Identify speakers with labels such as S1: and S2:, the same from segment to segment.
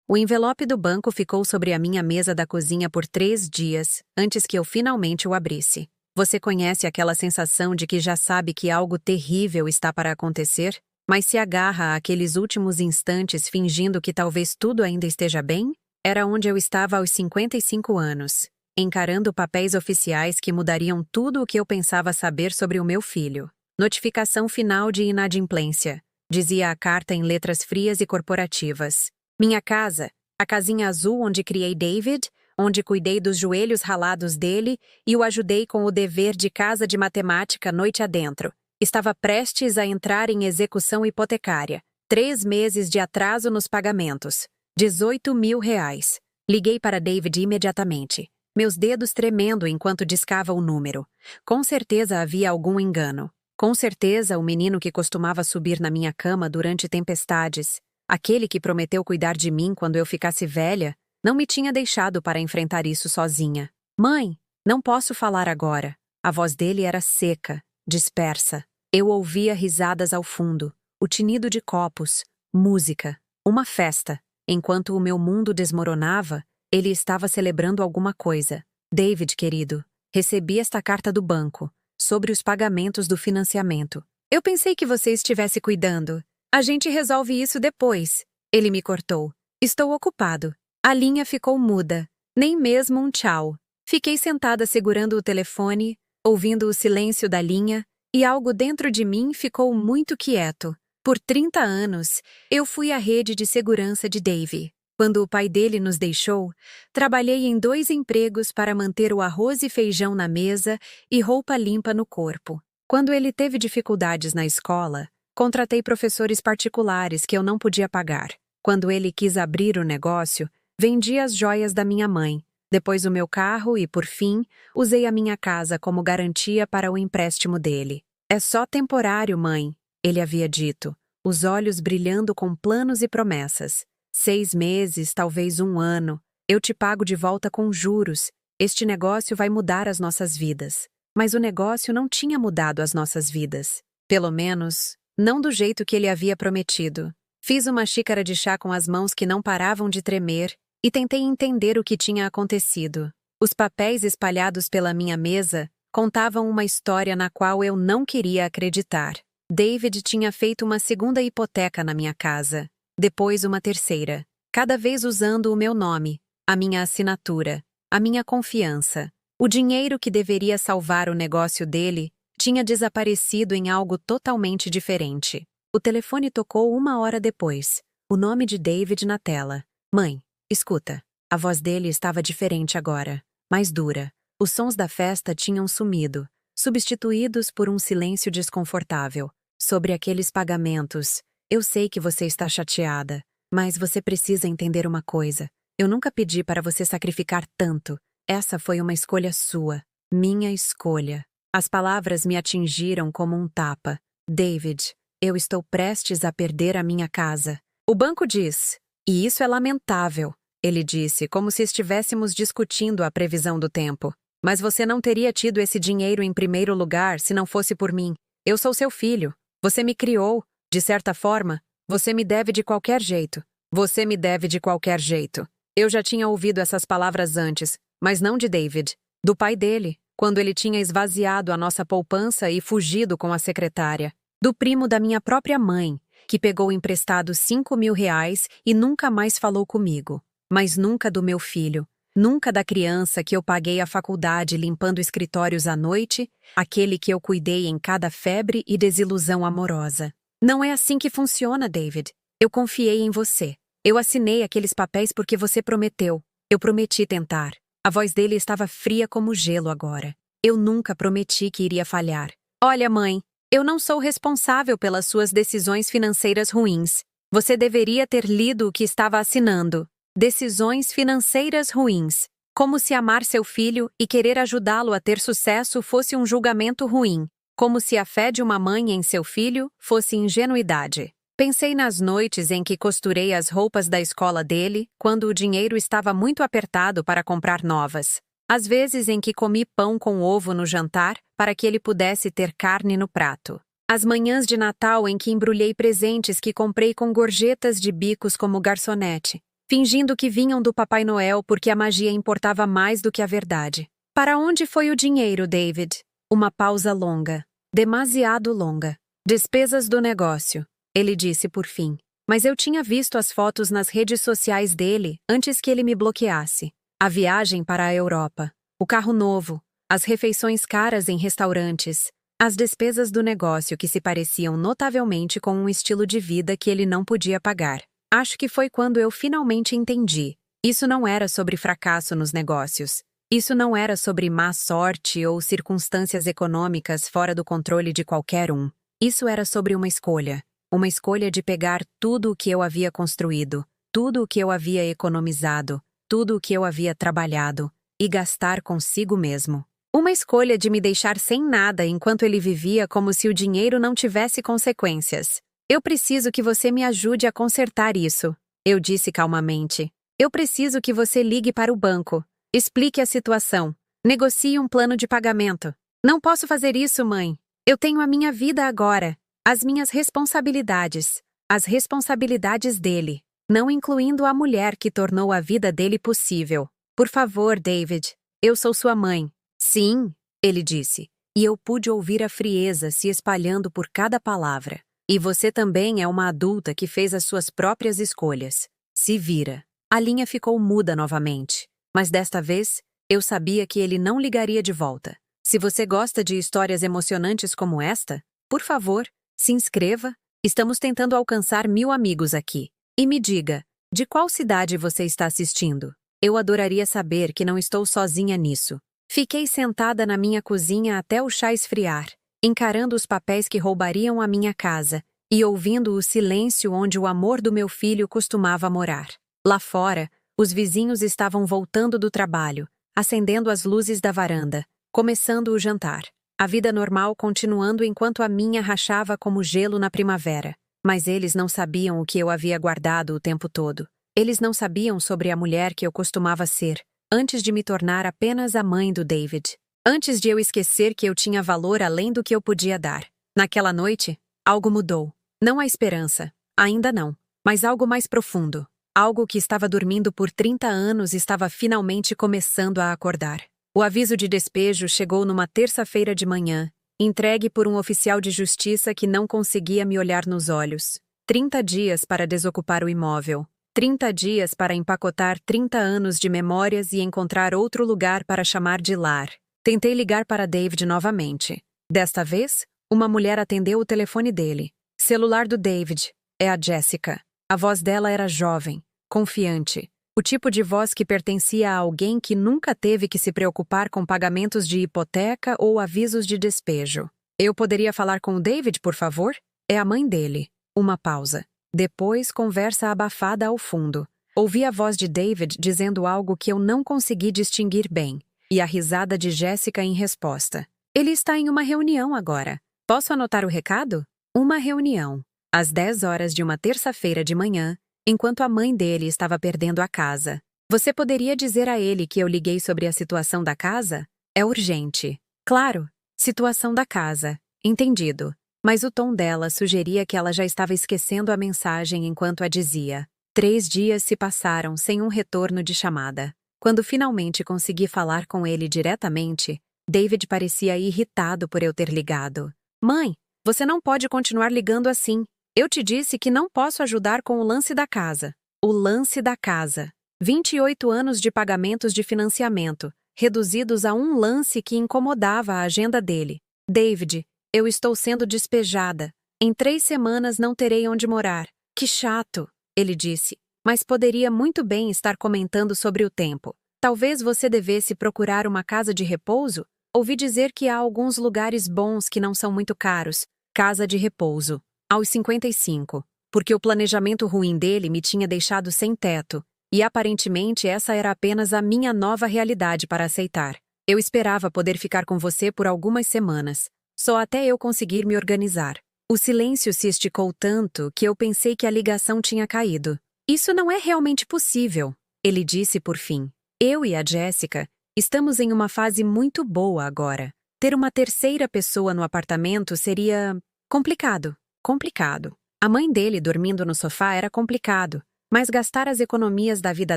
S1: O envelope do banco ficou sobre a minha mesa da cozinha por 3 dias, antes que eu finalmente o abrisse. Você conhece aquela sensação de que já sabe que algo terrível está para acontecer, mas se agarra àqueles últimos instantes fingindo que talvez tudo ainda esteja bem? Era onde eu estava aos 55 anos, encarando papéis oficiais que mudariam tudo o que eu pensava saber sobre o meu filho. Notificação final de inadimplência, dizia a carta em letras frias e corporativas. Minha casa, a casinha azul onde criei David, onde cuidei dos joelhos ralados dele e o ajudei com o dever de casa de matemática noite adentro, estava prestes a entrar em execução hipotecária. 3 meses de atraso nos pagamentos. 18 mil reais. Liguei para David imediatamente, meus dedos tremendo enquanto discava o número. Com certeza havia algum engano. Com certeza o menino que costumava subir na minha cama durante tempestades, aquele que prometeu cuidar de mim quando eu ficasse velha, não me tinha deixado para enfrentar isso sozinha. Mãe, não posso falar agora. A voz dele era seca, dispersa. Eu ouvia risadas ao fundo, o tinido de copos, música, uma festa. Enquanto o meu mundo desmoronava, ele estava celebrando alguma coisa. David, querido, recebi esta carta do banco, sobre os pagamentos do financiamento. Eu pensei que você estivesse cuidando. A gente resolve isso depois. Ele me cortou. Estou ocupado. A linha ficou muda. Nem mesmo um tchau. Fiquei sentada segurando o telefone, ouvindo o silêncio da linha, e algo dentro de mim ficou muito quieto. Por 30 anos, eu fui a rede de segurança de Davy. Quando o pai dele nos deixou, trabalhei em 2 empregos para manter o arroz e feijão na mesa e roupa limpa no corpo. Quando ele teve dificuldades na escola, contratei professores particulares que eu não podia pagar. Quando ele quis abrir o negócio, vendi as joias da minha mãe, depois o meu carro e, por fim, usei a minha casa como garantia para o empréstimo dele. É só temporário, mãe, ele havia dito, os olhos brilhando com planos e promessas. 6 meses, talvez 1 ano. Eu te pago de volta com juros. Este negócio vai mudar as nossas vidas. Mas o negócio não tinha mudado as nossas vidas. Pelo menos, não do jeito que ele havia prometido. Fiz uma xícara de chá com as mãos que não paravam de tremer e tentei entender o que tinha acontecido. Os papéis espalhados pela minha mesa contavam uma história na qual eu não queria acreditar. David tinha feito uma segunda hipoteca na minha casa. Depois uma terceira, cada vez usando o meu nome, a minha assinatura, a minha confiança. O dinheiro que deveria salvar o negócio dele tinha desaparecido em algo totalmente diferente. O telefone tocou 1 hora depois, o nome de David na tela. Mãe, escuta. A voz dele estava diferente agora, mais dura. Os sons da festa tinham sumido, substituídos por um silêncio desconfortável. Sobre aqueles pagamentos. Eu sei que você está chateada, mas você precisa entender uma coisa. Eu nunca pedi para você sacrificar tanto. Essa foi uma escolha sua. Minha escolha. As palavras me atingiram como um tapa. David, eu estou prestes a perder a minha casa. O banco diz, e isso é lamentável, ele disse, como se estivéssemos discutindo a previsão do tempo. Mas você não teria tido esse dinheiro em primeiro lugar se não fosse por mim. Eu sou seu filho. Você me criou. De certa forma, você me deve de qualquer jeito. Você me deve de qualquer jeito. Eu já tinha ouvido essas palavras antes, mas não de David. Do pai dele, quando ele tinha esvaziado a nossa poupança e fugido com a secretária. Do primo da minha própria mãe, que pegou emprestado 5 mil reais e nunca mais falou comigo. Mas nunca do meu filho. Nunca da criança que eu paguei a faculdade limpando escritórios à noite, aquele que eu cuidei em cada febre e desilusão amorosa. Não é assim que funciona, David. Eu confiei em você. Eu assinei aqueles papéis porque você prometeu. Eu prometi tentar. A voz dele estava fria como gelo agora. Eu nunca prometi que iria falhar. Olha, mãe, eu não sou responsável pelas suas decisões financeiras ruins. Você deveria ter lido o que estava assinando. Decisões financeiras ruins. Como se amar seu filho e querer ajudá-lo a ter sucesso fosse um julgamento ruim. Como se a fé de uma mãe em seu filho fosse ingenuidade. Pensei nas noites em que costurei as roupas da escola dele, quando o dinheiro estava muito apertado para comprar novas. Às vezes em que comi pão com ovo no jantar, para que ele pudesse ter carne no prato. As manhãs de Natal em que embrulhei presentes que comprei com gorjetas de bicos como garçonete. fingindo que vinham do Papai Noel porque a magia importava mais do que a verdade. Para onde foi o dinheiro, David? Uma pausa longa. Demasiado longa. Despesas do negócio, ele disse por fim. Mas eu tinha visto as fotos nas redes sociais dele antes que ele me bloqueasse. A viagem para a Europa, o carro novo, as refeições caras em restaurantes, as despesas do negócio que se pareciam notavelmente com um estilo de vida que ele não podia pagar. Acho que foi quando eu finalmente entendi. Isso não era sobre fracasso nos negócios. Isso não era sobre má sorte ou circunstâncias econômicas fora do controle de qualquer um. Isso era sobre uma escolha. Uma escolha de pegar tudo o que eu havia construído, tudo o que eu havia economizado, tudo o que eu havia trabalhado, e gastar consigo mesmo. Uma escolha de me deixar sem nada enquanto ele vivia como se o dinheiro não tivesse consequências. Eu preciso que você me ajude a consertar isso, eu disse calmamente. Eu preciso que você ligue para o banco. Explique a situação. Negocie um plano de pagamento. Não posso fazer isso, mãe. Eu tenho a minha vida agora. As minhas responsabilidades. As responsabilidades dele. Não incluindo a mulher que tornou a vida dele possível. Por favor, David. Eu sou sua mãe. Sim, ele disse. E eu pude ouvir a frieza se espalhando por cada palavra. E você também é uma adulta que fez as suas próprias escolhas. Se vira. A linha ficou muda novamente. Mas desta vez, eu sabia que ele não ligaria de volta. Se você gosta de histórias emocionantes como esta, por favor, se inscreva. Estamos tentando alcançar 1000 amigos aqui. E me diga, de qual cidade você está assistindo? Eu adoraria saber que não estou sozinha nisso. Fiquei sentada na minha cozinha até o chá esfriar, encarando os papéis que roubariam a minha casa e ouvindo o silêncio onde o amor do meu filho costumava morar. Lá fora, os vizinhos estavam voltando do trabalho, acendendo as luzes da varanda, começando o jantar. A vida normal continuando enquanto a minha rachava como gelo na primavera. Mas eles não sabiam o que eu havia guardado o tempo todo. Eles não sabiam sobre a mulher que eu costumava ser, antes de me tornar apenas a mãe do David. Antes de eu esquecer que eu tinha valor além do que eu podia dar. Naquela noite, algo mudou. Não a esperança, ainda não, mas algo mais profundo. Algo que estava dormindo por 30 anos estava finalmente começando a acordar. O aviso de despejo chegou numa terça-feira de manhã, entregue por um oficial de justiça que não conseguia me olhar nos olhos. 30 dias para desocupar o imóvel. 30 dias para empacotar 30 anos de memórias e encontrar outro lugar para chamar de lar. Tentei ligar para David novamente. Desta vez, uma mulher atendeu o telefone dele. Celular do David. É a Jessica. A voz dela era jovem, confiante. O tipo de voz que pertencia a alguém que nunca teve que se preocupar com pagamentos de hipoteca ou avisos de despejo. Eu poderia falar com o David, por favor? É a mãe dele. Uma pausa. Depois, conversa abafada ao fundo. Ouvi a voz de David dizendo algo que eu não consegui distinguir bem, e a risada de Jessica em resposta. Ele está em uma reunião agora. Posso anotar o recado? Uma reunião. Às 10 horas de uma terça-feira de manhã, enquanto a mãe dele estava perdendo a casa. Você poderia dizer a ele que eu liguei sobre a situação da casa? É urgente. Claro, situação da casa. Entendido. Mas o tom dela sugeria que ela já estava esquecendo a mensagem enquanto a dizia. 3 dias se passaram sem um retorno de chamada. Quando finalmente consegui falar com ele diretamente, David parecia irritado por eu ter ligado. Mãe, você não pode continuar ligando assim. Eu te disse que não posso ajudar com o lance da casa. O lance da casa. 28 anos de pagamentos de financiamento, reduzidos a um lance que incomodava a agenda dele. David, eu estou sendo despejada. Em 3 semanas não terei onde morar. Que chato, ele disse. Mas poderia muito bem estar comentando sobre o tempo. Talvez você devesse procurar uma casa de repouso? Ouvi dizer que há alguns lugares bons que não são muito caros. Casa de repouso. Aos 55, porque o planejamento ruim dele me tinha deixado sem teto, e aparentemente essa era apenas a minha nova realidade para aceitar. Eu esperava poder ficar com você por algumas semanas, só até eu conseguir me organizar. O silêncio se esticou tanto que eu pensei que a ligação tinha caído. Isso não é realmente possível, ele disse por fim. Eu e a Jessica estamos em uma fase muito boa agora. Ter uma terceira pessoa no apartamento seria complicado. Complicado. A mãe dele dormindo no sofá era complicado, Mas gastar as economias da vida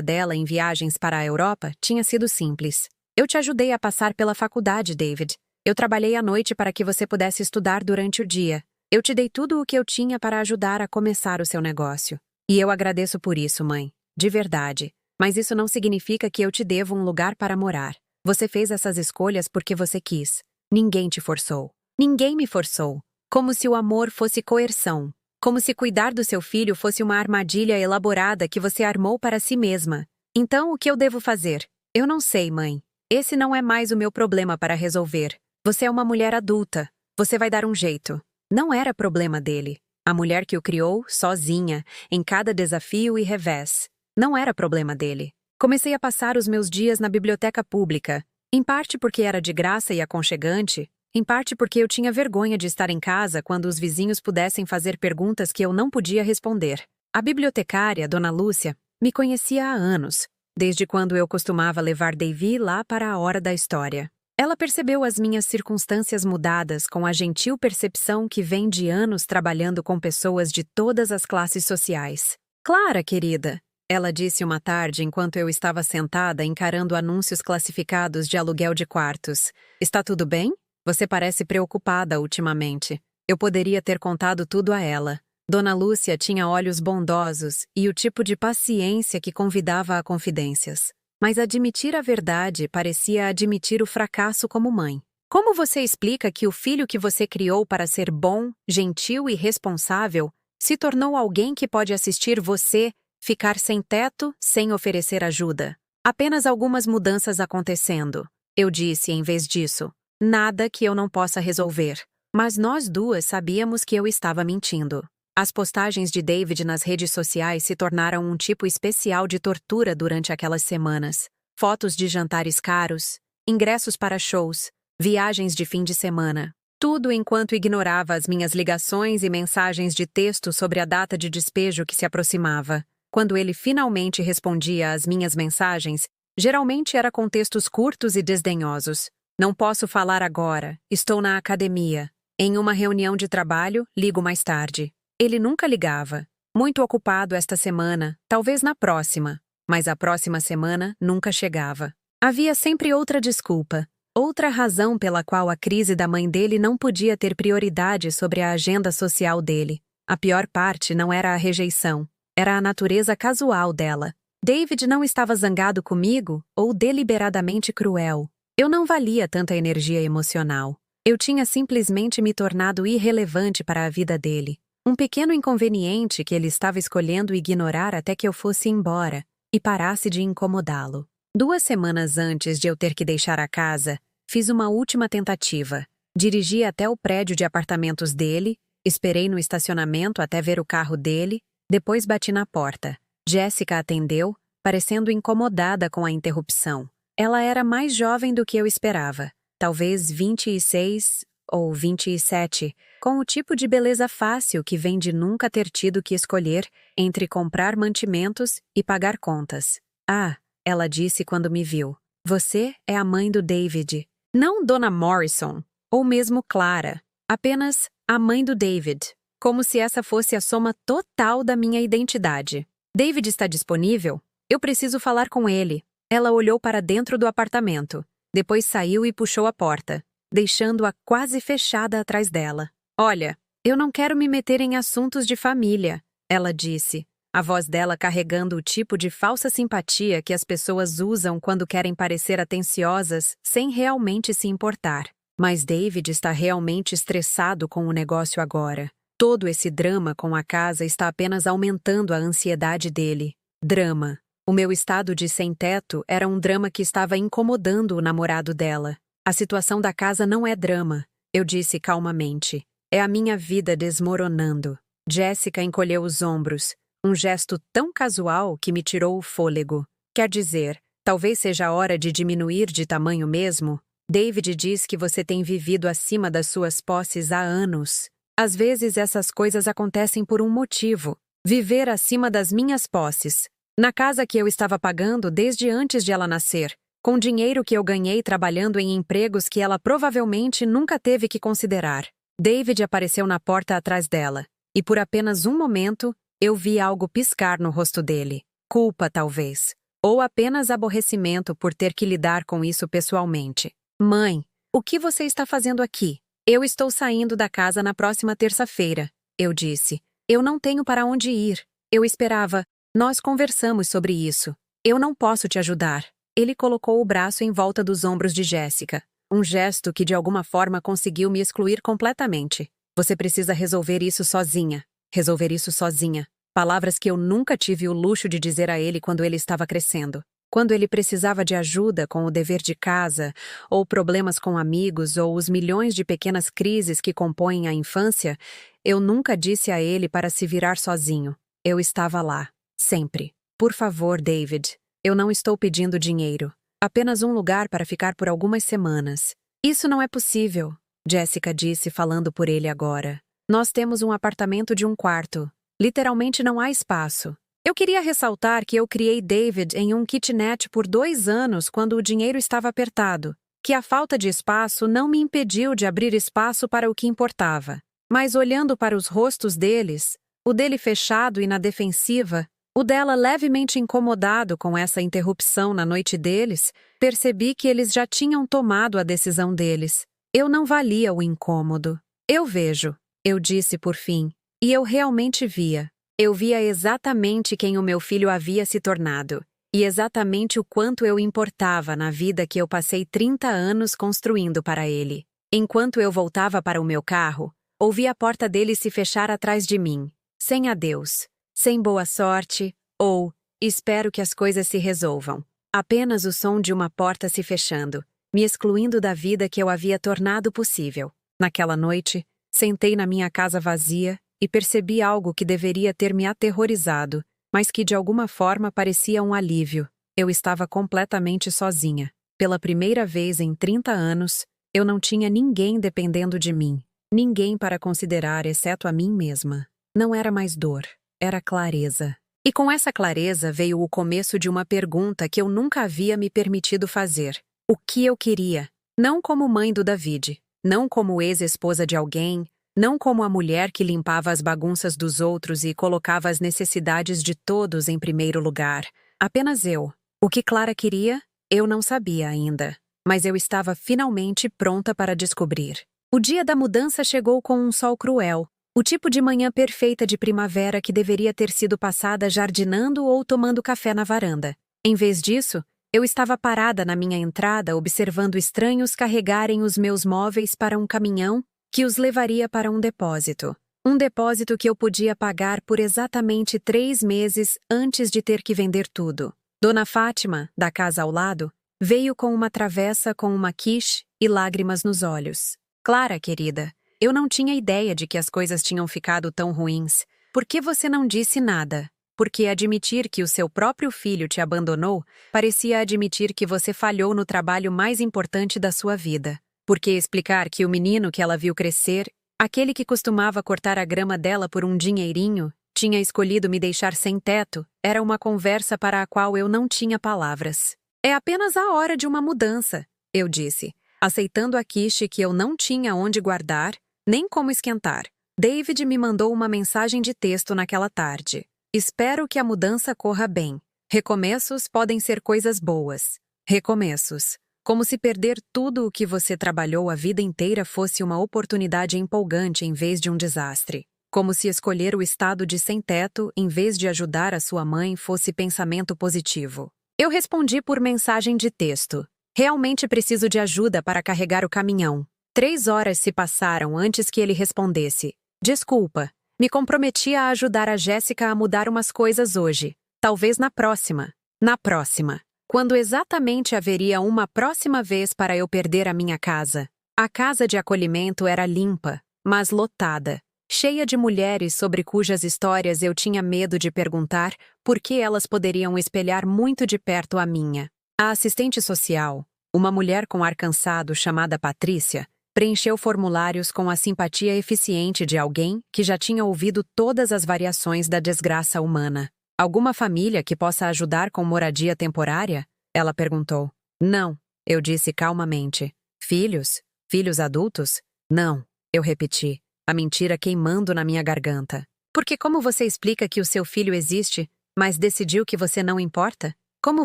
S1: dela em viagens para a Europa tinha sido simples. Eu te ajudei a passar pela faculdade, David. Eu trabalhei à noite para que você pudesse estudar durante o dia. Eu te dei tudo o que eu tinha para ajudar a começar o seu negócio. E eu agradeço por isso, mãe. De verdade. Mas isso não significa que eu te devo um lugar para morar. Você fez essas escolhas porque você quis. Ninguém te forçou. Ninguém me forçou. Como se o amor fosse coerção. Como se cuidar do seu filho fosse uma armadilha elaborada que você armou para si mesma. Então, o que eu devo fazer? Eu não sei, mãe. Esse não é mais o meu problema para resolver. Você é uma mulher adulta. Você vai dar um jeito. Não era problema dele. A mulher que o criou, sozinha, em cada desafio e revés. Não era problema dele. Comecei a passar os meus dias na biblioteca pública, em parte porque era de graça e aconchegante, em parte porque eu tinha vergonha de estar em casa quando os vizinhos pudessem fazer perguntas que eu não podia responder. A bibliotecária, Dona Lúcia, me conhecia há anos, desde quando eu costumava levar Davy lá para a hora da história. Ela percebeu as minhas circunstâncias mudadas com a gentil percepção que vem de anos trabalhando com pessoas de todas as classes sociais. Clara, querida, ela disse uma tarde enquanto eu estava sentada encarando anúncios classificados de aluguel de quartos. Está tudo bem? Você parece preocupada ultimamente. Eu poderia ter contado tudo a ela. Dona Lúcia tinha olhos bondosos e o tipo de paciência que convidava a confidências. Mas admitir a verdade parecia admitir o fracasso como mãe. Como você explica que o filho que você criou para ser bom, gentil e responsável se tornou alguém que pode assistir você ficar sem teto, sem oferecer ajuda? Apenas algumas mudanças acontecendo. Eu disse em vez disso. Nada que eu não possa resolver. Mas nós duas sabíamos que eu estava mentindo. As postagens de David nas redes sociais se tornaram um tipo especial de tortura durante aquelas semanas. Fotos de jantares caros, ingressos para shows, viagens de fim de semana. Tudo enquanto ignorava as minhas ligações e mensagens de texto sobre a data de despejo que se aproximava. Quando ele finalmente respondia às minhas mensagens, geralmente era com textos curtos e desdenhosos. Não posso falar agora, estou na academia. Em uma reunião de trabalho, ligo mais tarde. Ele nunca ligava. Muito ocupado esta semana, talvez na próxima. Mas a próxima semana nunca chegava. Havia sempre outra desculpa, outra razão pela qual a crise da mãe dele não podia ter prioridade sobre a agenda social dele. A pior parte não era a rejeição, era a natureza casual dela. David não estava zangado comigo ou deliberadamente cruel. Eu não valia tanta energia emocional. Eu tinha simplesmente me tornado irrelevante para a vida dele. Um pequeno inconveniente que ele estava escolhendo ignorar até que eu fosse embora e parasse de incomodá-lo. 2 semanas antes de eu ter que deixar a casa, fiz uma última tentativa. Dirigi até o prédio de apartamentos dele, esperei no estacionamento até ver o carro dele, depois bati na porta. Jessica atendeu, parecendo incomodada com a interrupção. Ela era mais jovem do que eu esperava, talvez 26 ou 27, com o tipo de beleza fácil que vem de nunca ter tido que escolher entre comprar mantimentos e pagar contas. Ah, ela disse quando me viu. Você é a mãe do David. Não Dona Morrison, ou mesmo Clara. Apenas a mãe do David. Como se essa fosse a soma total da minha identidade. David está disponível? Eu preciso falar com ele. Ela olhou para dentro do apartamento. Depois saiu e puxou a porta, deixando-a quase fechada atrás dela. Olha, eu não quero me meter em assuntos de família, ela disse, a voz dela carregando o tipo de falsa simpatia que as pessoas usam quando querem parecer atenciosas sem realmente se importar. Mas David está realmente estressado com o negócio agora. Todo esse drama com a casa está apenas aumentando a ansiedade dele. Drama. O meu estado de sem-teto era um drama que estava incomodando o namorado dela. A situação da casa não é drama, eu disse calmamente. É a minha vida desmoronando. Jessica encolheu os ombros, um gesto tão casual que me tirou o fôlego. Quer dizer, talvez seja a hora de diminuir de tamanho mesmo? David diz que você tem vivido acima das suas posses há anos. Às vezes essas coisas acontecem por um motivo. Viver acima das minhas posses. Na casa que eu estava pagando desde antes de ela nascer, com dinheiro que eu ganhei trabalhando em empregos que ela provavelmente nunca teve que considerar. David apareceu na porta atrás dela, e por apenas um momento, Eu vi algo piscar no rosto dele. Culpa, talvez. Ou apenas aborrecimento por ter que lidar com isso pessoalmente. Mãe, o que você está fazendo aqui? Eu estou saindo da casa na próxima terça-feira, eu disse. Eu não tenho para onde ir. Eu esperava. Nós conversamos sobre isso. Eu não posso te ajudar. Ele colocou o braço em volta dos ombros de Jéssica. Um gesto que de alguma forma conseguiu me excluir completamente. Você precisa resolver isso sozinha. Resolver isso sozinha. Palavras que eu nunca tive o luxo de dizer a ele quando ele estava crescendo. Quando ele precisava de ajuda com o dever de casa, ou problemas com amigos, ou os milhões de pequenas crises que compõem a infância, eu nunca disse a ele para se virar sozinho. Eu estava lá. Sempre. Por favor, David. Eu não estou pedindo dinheiro. Apenas um lugar para ficar por algumas semanas. Isso não é possível, Jéssica disse falando por ele agora. Nós temos um apartamento de um quarto. Literalmente não há espaço. Eu queria ressaltar que eu criei David em um kitnet por 2 anos quando o dinheiro estava apertado. Que a falta de espaço não me impediu de abrir espaço para o que importava. Mas olhando para os rostos deles, o dele fechado e na defensiva, o dela levemente incomodado com essa interrupção na noite deles, percebi que eles já tinham tomado a decisão deles. Eu não valia o incômodo. Eu vejo, eu disse por fim, e eu realmente via. Eu via exatamente quem o meu filho havia se tornado, e exatamente o quanto eu importava na vida que eu passei 30 anos construindo para ele. Enquanto eu voltava para o meu carro, ouvi a porta dele se fechar atrás de mim, sem adeus, sem boa sorte, ou espero que as coisas se resolvam. Apenas o som de uma porta se fechando, me excluindo da vida que eu havia tornado possível. Naquela noite, sentei na minha casa vazia e percebi algo que deveria ter me aterrorizado, mas que de alguma forma parecia um alívio. Eu estava completamente sozinha. Pela primeira vez em 30 anos, eu não tinha ninguém dependendo de mim. Ninguém para considerar exceto a mim mesma. Não era mais dor, era clareza. E com essa clareza veio o começo de uma pergunta que eu nunca havia me permitido fazer. O que eu queria? Não como mãe do David, não como ex-esposa de alguém, não como a mulher que limpava as bagunças dos outros e colocava as necessidades de todos em primeiro lugar. Apenas eu. O que Clara queria, eu não sabia ainda. Mas eu estava finalmente pronta para descobrir. O dia da mudança chegou com um sol cruel. O tipo de manhã perfeita de primavera que deveria ter sido passada jardinando ou tomando café na varanda. Em vez disso, eu estava parada na minha entrada observando estranhos carregarem os meus móveis para um caminhão que os levaria para um depósito. Um depósito que eu podia pagar por exatamente 3 meses antes de ter que vender tudo. Dona Fátima, da casa ao lado, veio com uma travessa com uma quiche e lágrimas nos olhos. Clara, querida, eu não tinha ideia de que as coisas tinham ficado tão ruins. Por que você não disse nada? Porque admitir que o seu próprio filho te abandonou parecia admitir que você falhou no trabalho mais importante da sua vida. Porque explicar que o menino que ela viu crescer, aquele que costumava cortar a grama dela por um dinheirinho, tinha escolhido me deixar sem teto, era uma conversa para a qual eu não tinha palavras. É apenas a hora de uma mudança, eu disse, aceitando a quiche que eu não tinha onde guardar, nem como esquentar. David me mandou uma mensagem de texto naquela tarde. Espero que a mudança corra bem. Recomeços podem ser coisas boas. Recomeços. Como se perder tudo o que você trabalhou a vida inteira fosse uma oportunidade empolgante em vez de um desastre. Como se escolher o estado de sem-teto em vez de ajudar a sua mãe fosse pensamento positivo. Eu respondi por mensagem de texto. Realmente preciso de ajuda para carregar o caminhão. 3 horas se passaram antes que ele respondesse. Desculpa, me comprometi a ajudar a Jéssica a mudar umas coisas hoje. Talvez na próxima. Na próxima. Quando exatamente haveria uma próxima vez para eu perder a minha casa? A casa de acolhimento era limpa, mas lotada, cheia de mulheres sobre cujas histórias eu tinha medo de perguntar por que elas poderiam espelhar muito de perto a minha. A assistente social, uma mulher com ar cansado chamada Patrícia, preencheu formulários com a simpatia eficiente de alguém que já tinha ouvido todas as variações da desgraça humana. Alguma família que possa ajudar com moradia temporária? Ela perguntou. Não, eu disse calmamente. Filhos? Filhos adultos? Não, eu repeti, a mentira queimando na minha garganta. Porque como você explica que o seu filho existe, mas decidiu que você não importa? Como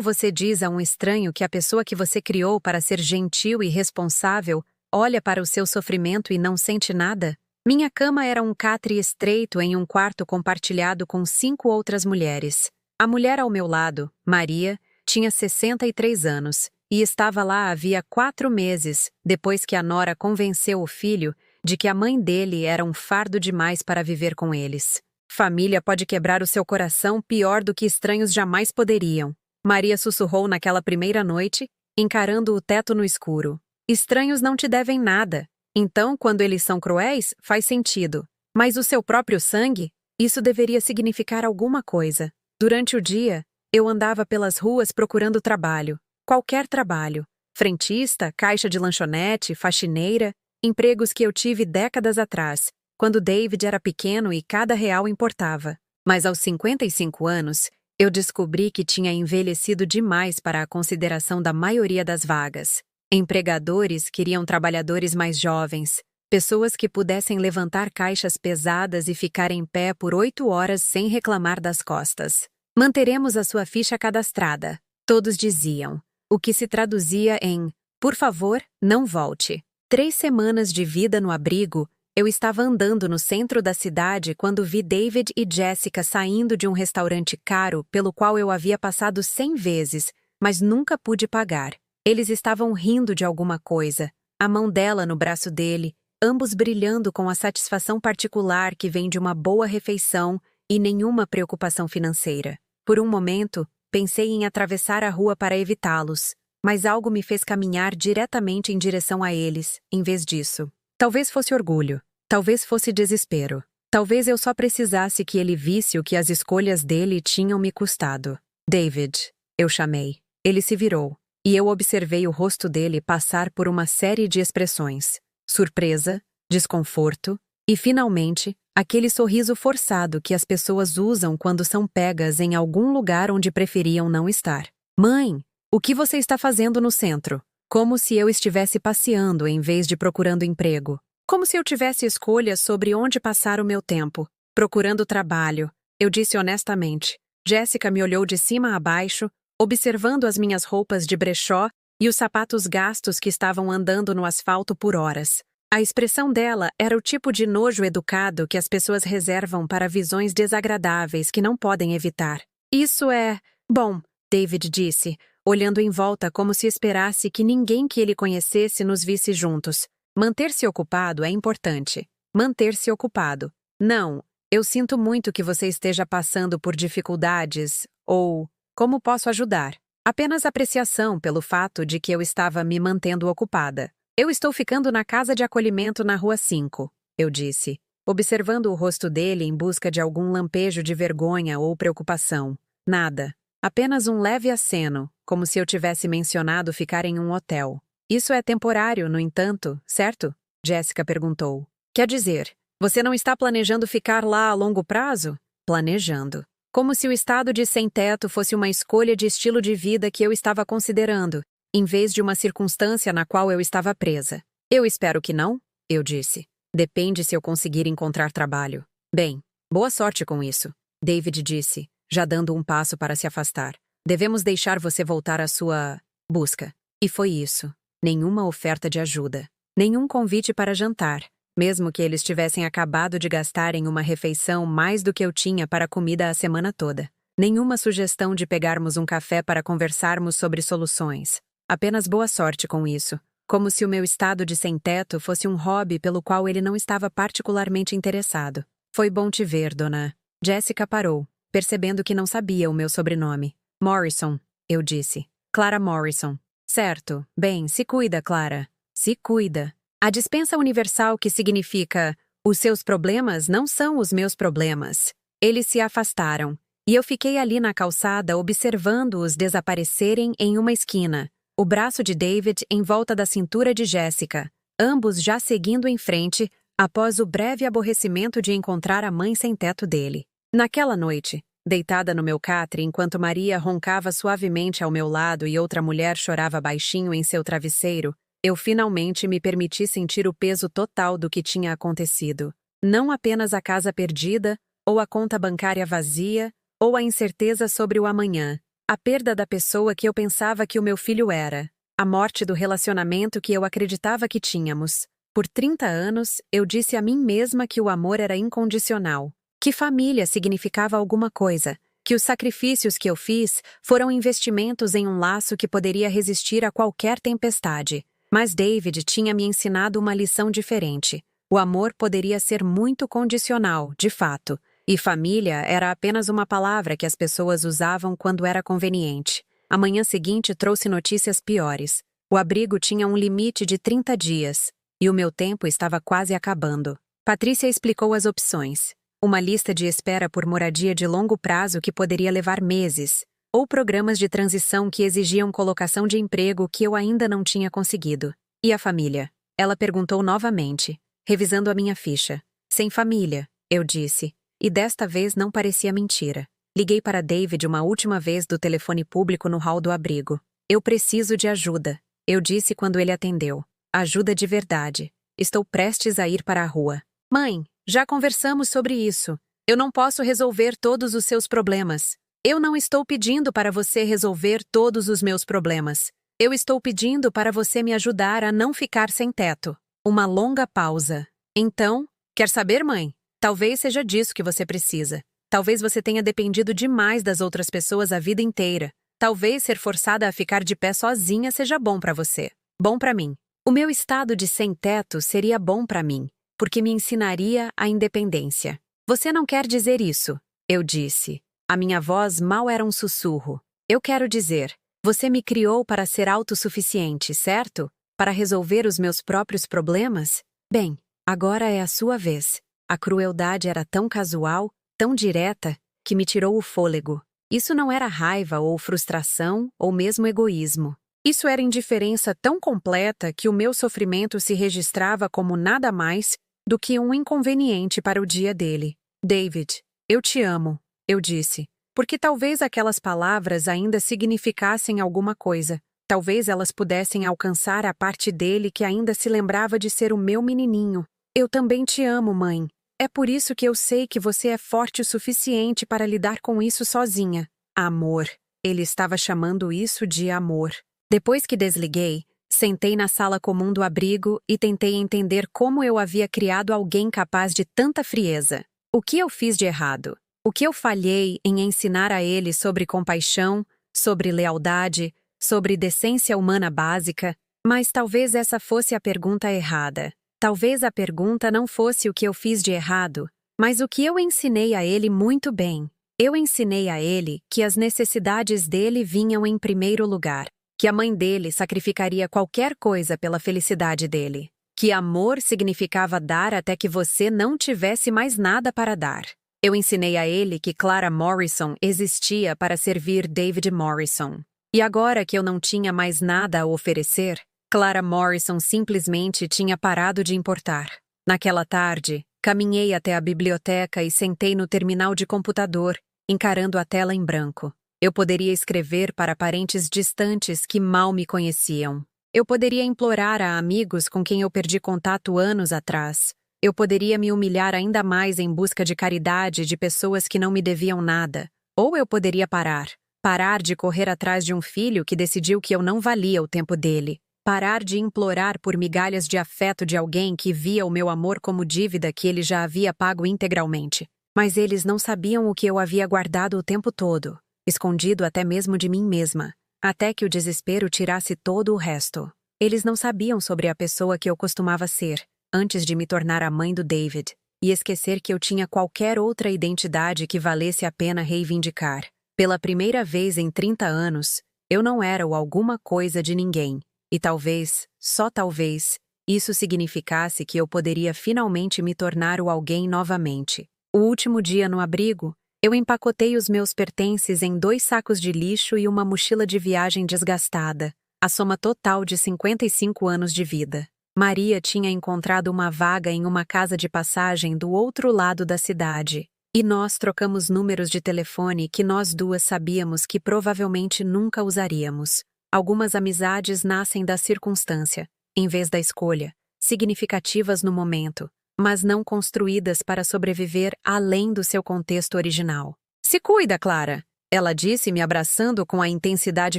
S1: você diz a um estranho que a pessoa que você criou para ser gentil e responsável olha para o seu sofrimento e não sente nada? Minha cama era um catre estreito em um quarto compartilhado com 5 outras mulheres. A mulher ao meu lado, Maria, tinha 63 anos e estava lá havia 4 meses, depois que a nora convenceu o filho de que a mãe dele era um fardo demais para viver com eles. Família pode quebrar o seu coração pior do que estranhos jamais poderiam. Maria sussurrou naquela primeira noite, encarando o teto no escuro. Estranhos não te devem nada. Então, quando eles são cruéis, faz sentido. Mas o seu próprio sangue? Isso deveria significar alguma coisa. Durante o dia, eu andava pelas ruas procurando trabalho. Qualquer trabalho. Frentista, caixa de lanchonete, faxineira. Empregos que eu tive décadas atrás, quando David era pequeno e cada real importava. Mas aos 55 anos, eu descobri que tinha envelhecido demais para a consideração da maioria das vagas. Empregadores queriam trabalhadores mais jovens, pessoas que pudessem levantar caixas pesadas e ficar em pé por 8 horas sem reclamar das costas. Manteremos a sua ficha cadastrada, todos diziam, o que se traduzia em, por favor, não volte. 3 semanas de vida no abrigo, eu estava andando no centro da cidade quando vi David e Jessica saindo de um restaurante caro pelo qual eu havia passado 100 vezes, mas nunca pude pagar. Eles estavam rindo de alguma coisa, a mão dela no braço dele, ambos brilhando com a satisfação particular que vem de uma boa refeição e nenhuma preocupação financeira. Por um momento, pensei em atravessar a rua para evitá-los, mas algo me fez caminhar diretamente em direção a eles, em vez disso. Talvez fosse orgulho, talvez fosse desespero, talvez eu só precisasse que ele visse o que as escolhas dele tinham me custado. David, eu chamei. Ele se virou, e eu observei o rosto dele passar por uma série de expressões: surpresa, desconforto e, finalmente, aquele sorriso forçado que as pessoas usam quando são pegas em algum lugar onde preferiam não estar. Mãe, o que você está fazendo no centro? Como se eu estivesse passeando em vez de procurando emprego. Como se eu tivesse escolhas sobre onde passar o meu tempo. Procurando trabalho, eu disse honestamente. Jessica me olhou de cima a baixo, observando as minhas roupas de brechó e os sapatos gastos que estavam andando no asfalto por horas. A expressão dela era o tipo de nojo educado que as pessoas reservam para visões desagradáveis que não podem evitar. Isso é... Bom, David disse, olhando em volta como se esperasse que ninguém que ele conhecesse nos visse juntos. Manter-se ocupado é importante. Manter-se ocupado. Não, eu sinto muito que você esteja passando por dificuldades, ou... Como posso ajudar? Apenas apreciação pelo fato de que eu estava me mantendo ocupada. Eu estou ficando na casa de acolhimento na Rua 5, eu disse, observando o rosto dele em busca de algum lampejo de vergonha ou preocupação. Nada. Apenas um leve aceno, como se eu tivesse mencionado ficar em um hotel. Isso é temporário, no entanto, certo? Jessica perguntou. Quer dizer, você não está planejando ficar lá a longo prazo? Planejando. Como se o estado de sem-teto fosse uma escolha de estilo de vida que eu estava considerando, em vez de uma circunstância na qual eu estava presa. Eu espero que não, eu disse. Depende se eu conseguir encontrar trabalho. Bem, boa sorte com isso, David disse, já dando um passo para se afastar. Devemos deixar você voltar à sua busca. E foi isso. Nenhuma oferta de ajuda. Nenhum convite para jantar, mesmo que eles tivessem acabado de gastar em uma refeição mais do que eu tinha para comida a semana toda. Nenhuma sugestão de pegarmos um café para conversarmos sobre soluções. Apenas boa sorte com isso. Como se o meu estado de sem-teto fosse um hobby pelo qual ele não estava particularmente interessado. Foi bom te ver, dona. Jessica parou, percebendo que não sabia o meu sobrenome. Morrison, eu disse. Clara Morrison. Certo. Bem, se cuida, Clara. Se cuida. A dispensa universal que significa os seus problemas não são os meus problemas. Eles se afastaram, e eu fiquei ali na calçada observando-os desaparecerem em uma esquina, o braço de David em volta da cintura de Jessica, ambos já seguindo em frente após o breve aborrecimento de encontrar a mãe sem teto dele. Naquela noite, deitada no meu catre enquanto Maria roncava suavemente ao meu lado e outra mulher chorava baixinho em seu travesseiro, eu finalmente me permiti sentir o peso total do que tinha acontecido. Não apenas a casa perdida, ou a conta bancária vazia, ou a incerteza sobre o amanhã, a perda da pessoa que eu pensava que o meu filho era, a morte do relacionamento que eu acreditava que tínhamos. Por 30 anos, eu disse a mim mesma que o amor era incondicional, que família significava alguma coisa, que os sacrifícios que eu fiz foram investimentos em um laço que poderia resistir a qualquer tempestade. Mas David tinha me ensinado uma lição diferente. O amor poderia ser muito condicional, de fato, e família era apenas uma palavra que as pessoas usavam quando era conveniente. A manhã seguinte trouxe notícias piores. O abrigo tinha um limite de 30 dias, e o meu tempo estava quase acabando. Patrícia explicou as opções. Uma lista de espera por moradia de longo prazo que poderia levar meses, ou programas de transição que exigiam colocação de emprego que eu ainda não tinha conseguido. E a família? Ela perguntou novamente, revisando a minha ficha. Sem família, eu disse, e desta vez não parecia mentira. Liguei para David uma última vez do telefone público no hall do abrigo. Eu preciso de ajuda, eu disse quando ele atendeu. Ajuda de verdade. Estou prestes a ir para a rua. Mãe, já conversamos sobre isso. Eu não posso resolver todos os seus problemas. Eu não estou pedindo para você resolver todos os meus problemas. Eu estou pedindo para você me ajudar a não ficar sem teto. Uma longa pausa. Então, quer saber, mãe? Talvez seja disso que você precisa. Talvez você tenha dependido demais das outras pessoas a vida inteira. Talvez ser forçada a ficar de pé sozinha seja bom para você. Bom para mim. O meu estado de sem-teto seria bom para mim, porque me ensinaria a independência. Você não quer dizer isso, eu disse. A minha voz mal era um sussurro. Eu quero dizer, você me criou para ser autossuficiente, certo? Para resolver os meus próprios problemas? Bem, agora é a sua vez. A crueldade era tão casual, tão direta, que me tirou o fôlego. Isso não era raiva ou frustração ou mesmo egoísmo. Isso era indiferença tão completa que o meu sofrimento se registrava como nada mais do que um inconveniente para o dia dele. David, eu te amo, eu disse, porque talvez aquelas palavras ainda significassem alguma coisa. Talvez elas pudessem alcançar a parte dele que ainda se lembrava de ser o meu menininho. Eu também te amo, mãe. É por isso que eu sei que você é forte o suficiente para lidar com isso sozinha. Amor. Ele estava chamando isso de amor. Depois que desliguei, sentei na sala comum do abrigo e tentei entender como eu havia criado alguém capaz de tanta frieza. O que eu fiz de errado? O que eu falhei em ensinar a ele sobre compaixão, sobre lealdade, sobre decência humana básica? Mas talvez essa fosse a pergunta errada. Talvez a pergunta não fosse o que eu fiz de errado, mas o que eu ensinei a ele muito bem. Eu ensinei a ele que as necessidades dele vinham em primeiro lugar. Que a mãe dele sacrificaria qualquer coisa pela felicidade dele. Que amor significava dar até que você não tivesse mais nada para dar. Eu ensinei a ele que Clara Morrison existia para servir David Morrison. E agora que eu não tinha mais nada a oferecer, Clara Morrison simplesmente tinha parado de importar. Naquela tarde, caminhei até a biblioteca e sentei no terminal de computador, encarando a tela em branco. Eu poderia escrever para parentes distantes que mal me conheciam. Eu poderia implorar a amigos com quem eu perdi contato anos atrás. Eu poderia me humilhar ainda mais em busca de caridade de pessoas que não me deviam nada. Ou eu poderia parar. Parar de correr atrás de um filho que decidiu que eu não valia o tempo dele. Parar de implorar por migalhas de afeto de alguém que via o meu amor como dívida que ele já havia pago integralmente. Mas eles não sabiam o que eu havia guardado o tempo todo. Escondido até mesmo de mim mesma, até que o desespero tirasse todo o resto. Eles não sabiam sobre a pessoa que eu costumava ser, antes de me tornar a mãe do David, e esquecer que eu tinha qualquer outra identidade que valesse a pena reivindicar. Pela primeira vez em 30 anos, eu não era o alguma coisa de ninguém, e talvez, só talvez, isso significasse que eu poderia finalmente me tornar o alguém novamente. O último dia no abrigo, eu empacotei os meus pertences em 2 sacos de lixo e uma mochila de viagem desgastada, a soma total de 55 anos de vida. Maria tinha encontrado uma vaga em uma casa de passagem do outro lado da cidade, e nós trocamos números de telefone que nós duas sabíamos que provavelmente nunca usaríamos. Algumas amizades nascem da circunstância, em vez da escolha, significativas no momento, mas não construídas para sobreviver além do seu contexto original. Se cuida, Clara, ela disse, me abraçando com a intensidade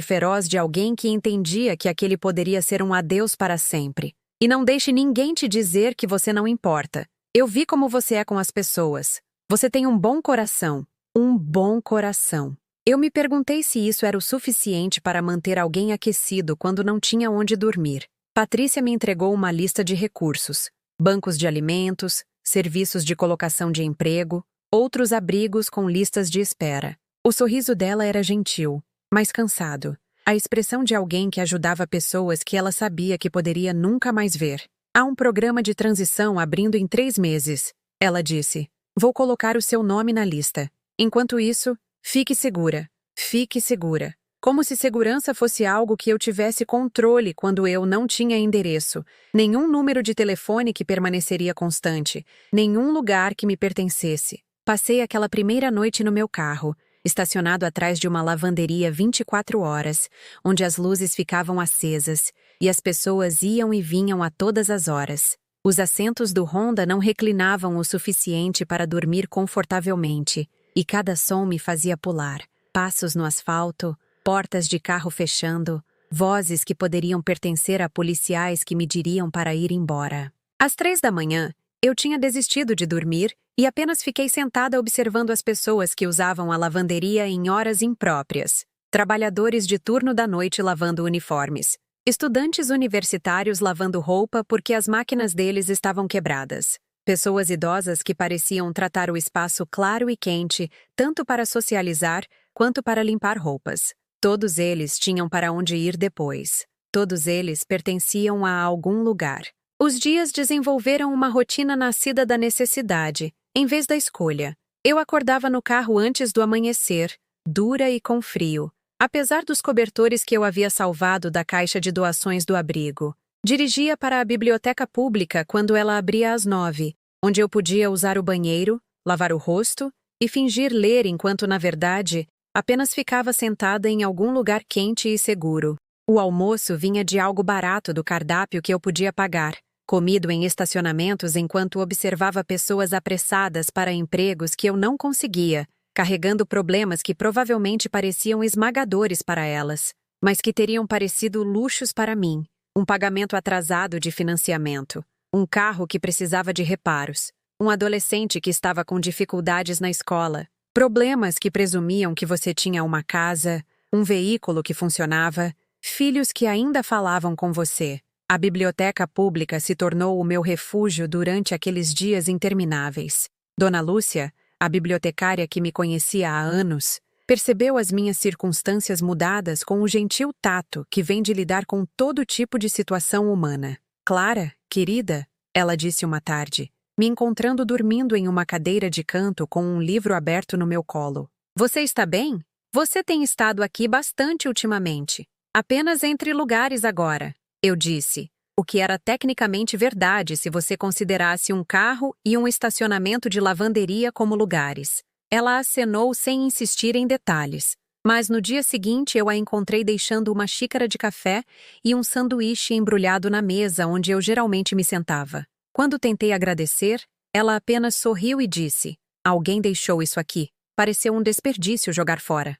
S1: feroz de alguém que entendia que aquele poderia ser um adeus para sempre. E não deixe ninguém te dizer que você não importa. Eu vi como você é com as pessoas. Você tem um bom coração. Um bom coração. Eu me perguntei se isso era o suficiente para manter alguém aquecido quando não tinha onde dormir. Patrícia me entregou uma lista de recursos: bancos de alimentos, serviços de colocação de emprego, outros abrigos com listas de espera. O sorriso dela era gentil, mas cansado. A expressão de alguém que ajudava pessoas que ela sabia que poderia nunca mais ver. Há um programa de transição abrindo em 3 meses, ela disse. Vou colocar o seu nome na lista. Enquanto isso, fique segura. Fique segura. Como se segurança fosse algo que eu tivesse controle quando eu não tinha endereço, nenhum número de telefone que permaneceria constante, nenhum lugar que me pertencesse. Passei aquela primeira noite no meu carro, estacionado atrás de uma lavanderia 24 horas, onde as luzes ficavam acesas e as pessoas iam e vinham a todas as horas. Os assentos do Honda não reclinavam o suficiente para dormir confortavelmente, e cada som me fazia pular. Passos no asfalto, portas de carro fechando, vozes que poderiam pertencer a policiais que me diriam para ir embora. Às 3 da manhã, eu tinha desistido de dormir e apenas fiquei sentada observando as pessoas que usavam a lavanderia em horas impróprias. Trabalhadores de turno da noite lavando uniformes. Estudantes universitários lavando roupa porque as máquinas deles estavam quebradas. Pessoas idosas que pareciam tratar o espaço claro e quente, tanto para socializar quanto para limpar roupas. Todos eles tinham para onde ir depois. Todos eles pertenciam a algum lugar. Os dias desenvolveram uma rotina nascida da necessidade, em vez da escolha. Eu acordava no carro antes do amanhecer, dura e com frio, apesar dos cobertores que eu havia salvado da caixa de doações do abrigo. Dirigia para a biblioteca pública quando ela abria às 9, onde eu podia usar o banheiro, lavar o rosto e fingir ler enquanto, na verdade, apenas ficava sentada em algum lugar quente e seguro. O almoço vinha de algo barato do cardápio que eu podia pagar, comido em estacionamentos enquanto observava pessoas apressadas para empregos que eu não conseguia, carregando problemas que provavelmente pareciam esmagadores para elas, mas que teriam parecido luxos para mim. Um pagamento atrasado de financiamento, um carro que precisava de reparos, um adolescente que estava com dificuldades na escola, problemas que presumiam que você tinha uma casa, um veículo que funcionava, filhos que ainda falavam com você. A biblioteca pública se tornou o meu refúgio durante aqueles dias intermináveis. Dona Lúcia, a bibliotecária que me conhecia há anos, percebeu as minhas circunstâncias mudadas com o gentil tato que vem de lidar com todo tipo de situação humana. Clara, querida, ela disse uma tarde, me encontrando dormindo em uma cadeira de canto com um livro aberto no meu colo. Você está bem? Você tem estado aqui bastante ultimamente. Apenas entre lugares agora, eu disse, o que era tecnicamente verdade se você considerasse um carro e um estacionamento de lavanderia como lugares. Ela acenou sem insistir em detalhes, mas no dia seguinte eu a encontrei deixando uma xícara de café e um sanduíche embrulhado na mesa onde eu geralmente me sentava. Quando tentei agradecer, ela apenas sorriu e disse, alguém deixou isso aqui. Pareceu um desperdício jogar fora.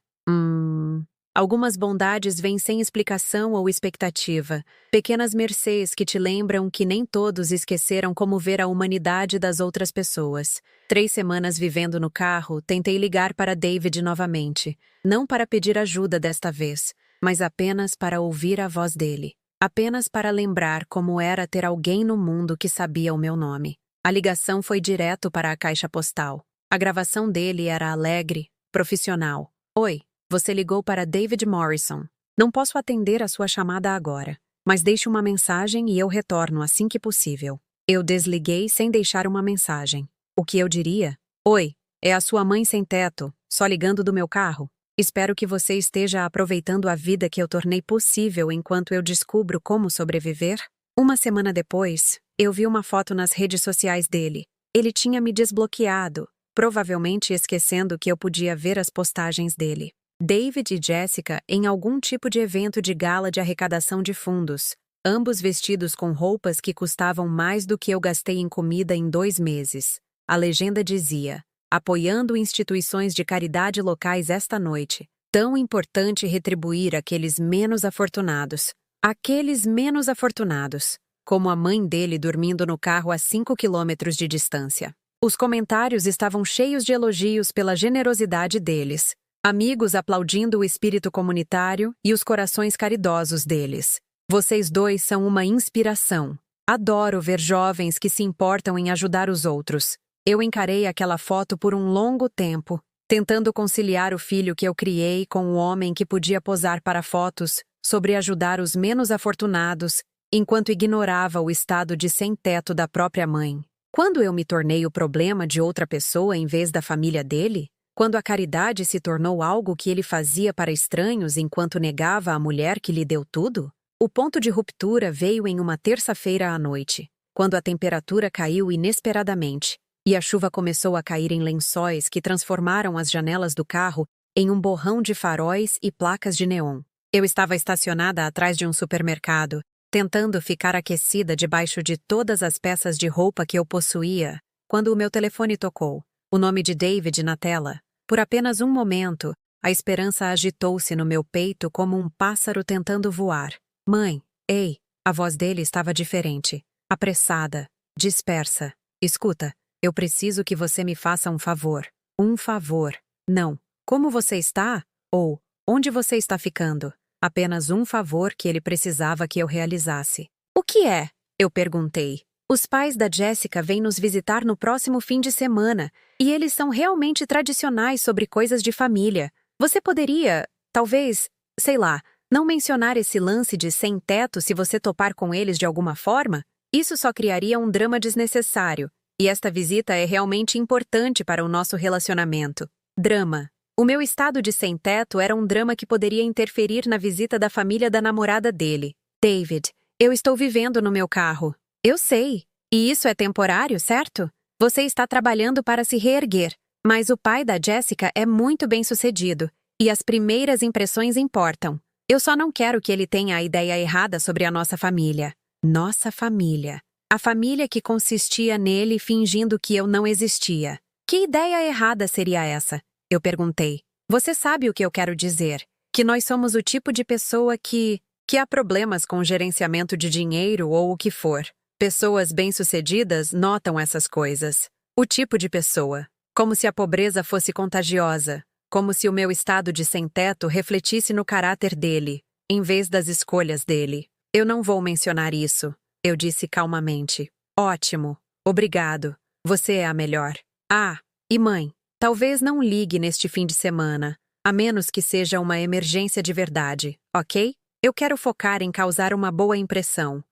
S1: Algumas bondades vêm sem explicação ou expectativa, pequenas mercês que te lembram que nem todos esqueceram como ver a humanidade das outras pessoas. 3 semanas vivendo no carro, tentei ligar para David novamente, não para pedir ajuda desta vez, mas apenas para ouvir a voz dele, apenas para lembrar como era ter alguém no mundo que sabia o meu nome. A ligação foi direto para a caixa postal. A gravação dele era alegre, profissional. Oi. Você ligou para David Morrison. Não posso atender a sua chamada agora, mas deixe uma mensagem e eu retorno assim que possível. Eu desliguei sem deixar uma mensagem. O que eu diria? Oi, é a sua mãe sem teto, só ligando do meu carro. Espero que você esteja aproveitando a vida que eu tornei possível enquanto eu descubro como sobreviver. Uma semana depois, eu vi uma foto nas redes sociais dele. Ele tinha me desbloqueado, provavelmente esquecendo que eu podia ver as postagens dele. David e Jessica em algum tipo de evento de gala de arrecadação de fundos. ambos vestidos com roupas que custavam mais do que eu gastei em comida em 2 meses. A legenda dizia: apoiando instituições de caridade locais esta noite. Tão importante retribuir aqueles menos afortunados. Aqueles menos afortunados. Como a mãe dele dormindo no carro a 5 quilômetros de distância. Os comentários estavam cheios de elogios pela generosidade deles. Amigos aplaudindo o espírito comunitário e os corações caridosos deles. Vocês dois são uma inspiração. Adoro ver jovens que se importam em ajudar os outros. Eu encarei aquela foto por um longo tempo, tentando conciliar o filho que eu criei com o homem que podia posar para fotos sobre ajudar os menos afortunados, enquanto ignorava o estado de sem-teto da própria mãe. Quando eu me tornei o problema de outra pessoa em vez da família dele? Quando a caridade se tornou algo que ele fazia para estranhos enquanto negava a mulher que lhe deu tudo? O ponto de ruptura veio em uma terça-feira à noite, quando a temperatura caiu inesperadamente, e a chuva começou a cair em lençóis que transformaram as janelas do carro em um borrão de faróis e placas de neon. Eu estava estacionada atrás de um supermercado, tentando ficar aquecida debaixo de todas as peças de roupa que eu possuía, quando o meu telefone tocou, o nome de David na tela. Por apenas um momento, a esperança agitou-se no meu peito como um pássaro tentando voar. Mãe, ei, a voz dele estava diferente, apressada, dispersa. Escuta, eu preciso que você me faça um favor. Um favor. Não. Como você está? Ou, onde você está ficando? Apenas um favor que ele precisava que eu realizasse. O que é? Eu perguntei. Os pais da Jessica vêm nos visitar no próximo fim de semana, e eles são realmente tradicionais sobre coisas de família. Você poderia, talvez, sei lá, não mencionar esse lance de sem-teto se você topar com eles de alguma forma? Isso só criaria um drama desnecessário, e esta visita é realmente importante para o nosso relacionamento. Drama. O meu estado de sem-teto era um drama que poderia interferir na visita da família da namorada dele. David, eu estou vivendo no meu carro. Eu sei. E isso é temporário, certo? Você está trabalhando para se reerguer, mas o pai da Jessica é muito bem-sucedido, e as primeiras impressões importam. Eu só não quero que ele tenha a ideia errada sobre a nossa família. Nossa família. A família que consistia nele fingindo que eu não existia. Que ideia errada seria essa? Eu perguntei. Você sabe o que eu quero dizer? Que nós somos o tipo de pessoa que há problemas com gerenciamento de dinheiro ou o que for. Pessoas bem-sucedidas notam essas coisas. O tipo de pessoa. Como se a pobreza fosse contagiosa. Como se o meu estado de sem-teto refletisse no caráter dele, em vez das escolhas dele. Eu não vou mencionar isso, eu disse calmamente. Ótimo. Obrigado. Você é a melhor. Ah, e mãe, talvez não ligue neste fim de semana, a menos que seja uma emergência de verdade, ok? Eu quero focar em causar uma boa impressão.